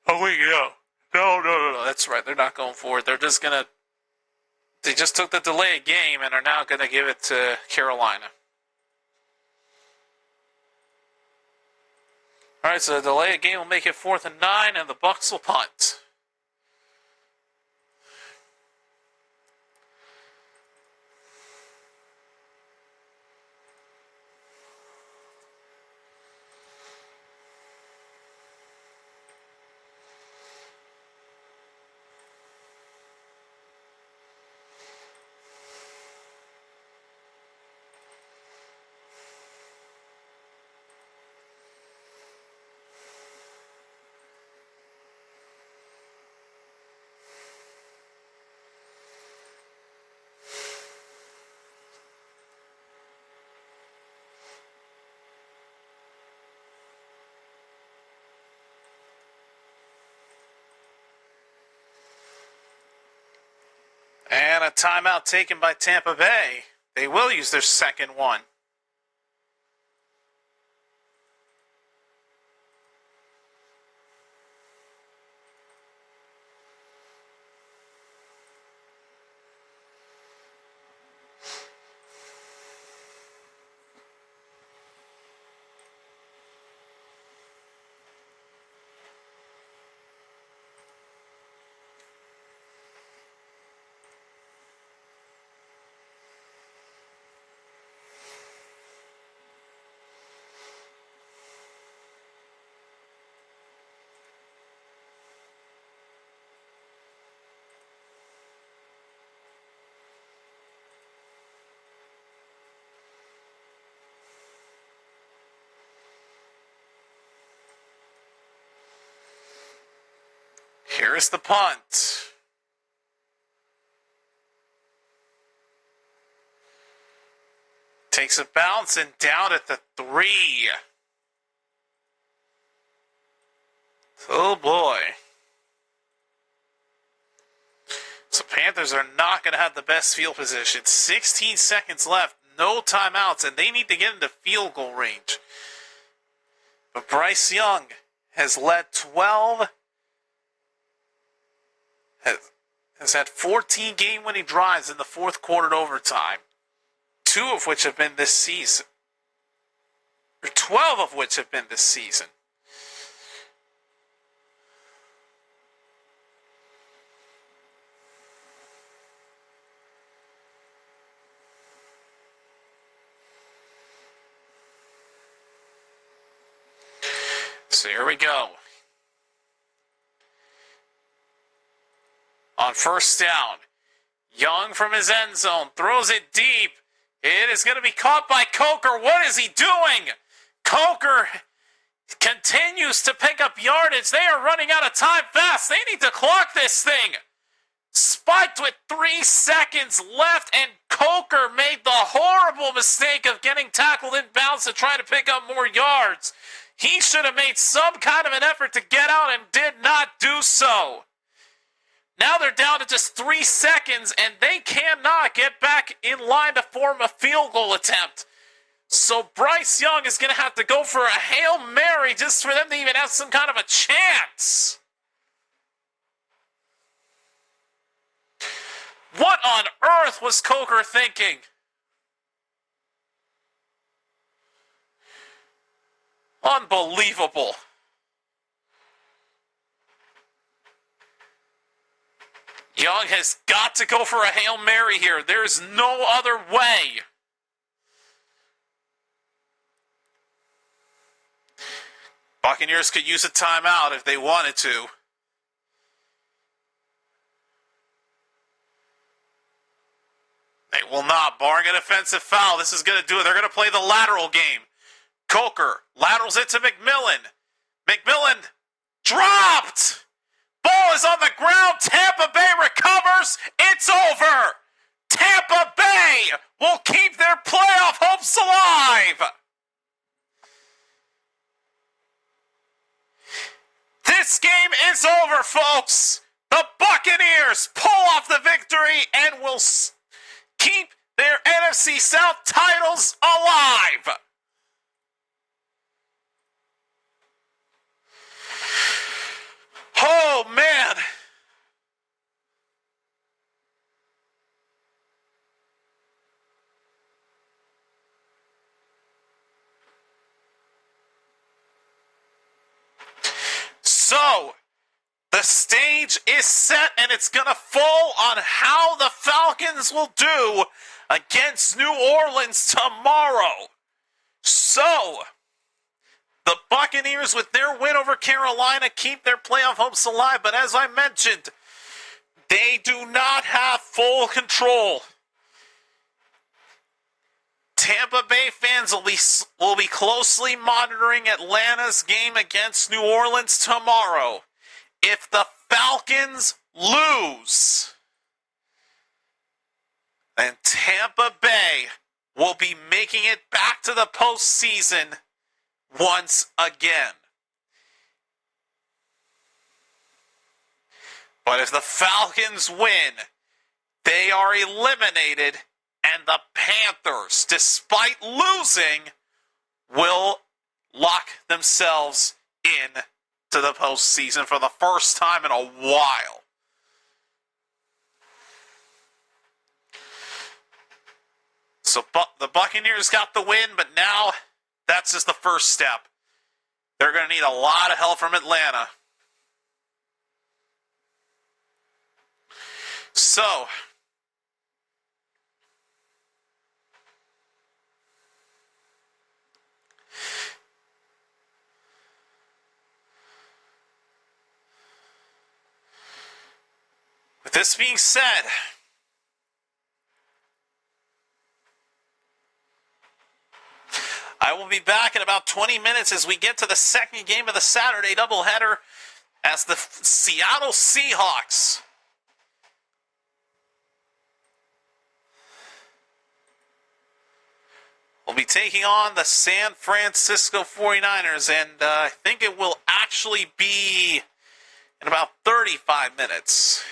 Oh, wait, yeah. No. That's right. They're not going for it. They're just going to... They just took the delay of game and are now going to give it to Carolina. All right, so the delay of game will make it 4th and 9, and the Bucs will punt. And a timeout taken by Tampa Bay. They will use their second one. Here is the punt. Takes a bounce and down at the 3. Oh boy. So Panthers are not going to have the best field position. 16 seconds left, no timeouts, and they need to get into field goal range. But Bryce Young has led 12, has had 14 game-winning drives in the fourth quarter and overtime, 2 of which have been this season. Or 12 of which have been this season. So here we go. On first down, Young from his end zone throws it deep. It is going to be caught by Coker. What is he doing? Coker continues to pick up yardage. They are running out of time fast. They need to clock this thing. Spiked with 3 seconds left, and Coker made the horrible mistake of getting tackled in bounds to try to pick up more yards. He should have made some kind of an effort to get out and did not do so. Now they're down to just 3 seconds, and they cannot get back in line to form a field goal attempt. So Bryce Young is going to have to go for a Hail Mary just for them to even have some kind of a chance. What on earth was Coker thinking? Unbelievable. Young has got to go for a Hail Mary here. There's no other way. Buccaneers could use a timeout if they wanted to. They will not. Barring an offensive foul, this is going to do it. They're going to play the lateral game. Coker laterals it to McMillan. McMillan dropped. Ball is on the ground. Tampa Bay recovers. It's over. Tampa Bay will keep their playoff hopes alive. This game is over, folks. The Buccaneers pull off the victory and will keep their NFC South titles alive. Oh, man. So, the stage is set, and it's going to fall on how the Falcons will do against New Orleans tomorrow. So, the Buccaneers, with their win over Carolina, keep their playoff hopes alive. But as I mentioned, they do not have full control. Tampa Bay fans will be closely monitoring Atlanta's game against New Orleans tomorrow. If the Falcons lose, then Tampa Bay will be making it back to the postseason once again. But if the Falcons win, they are eliminated, and the Panthers, despite losing, will lock themselves in to the postseason for the first time in a while. So the Buccaneers got the win, but now that's just the first step. They're going to need a lot of help from Atlanta. So, with this being said, I will be back in about 20 minutes as we get to the second game of the Saturday doubleheader as the Seattle Seahawks will be taking on the San Francisco 49ers, and I think it will actually be in about 35 minutes.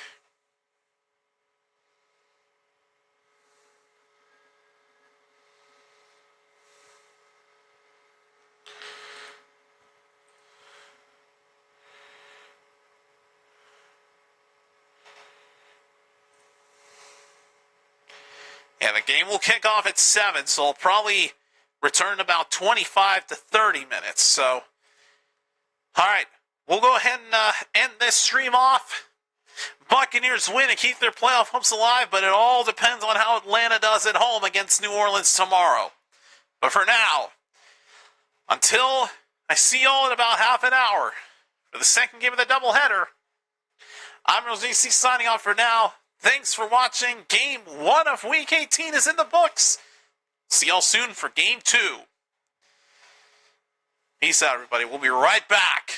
And the game will kick off at 7, so it'll probably return about 25 to 30 minutes. So, all right, we'll go ahead and end this stream off. Buccaneers win and keep their playoff hopes alive, but it all depends on how Atlanta does at home against New Orleans tomorrow. But for now, until I see y'all in about half an hour for the second game of the doubleheader, I'm Rosisi signing off for now. Thanks for watching. Game 1 of Week 18 is in the books. See y'all soon for Game 2. Peace out, everybody. We'll be right back.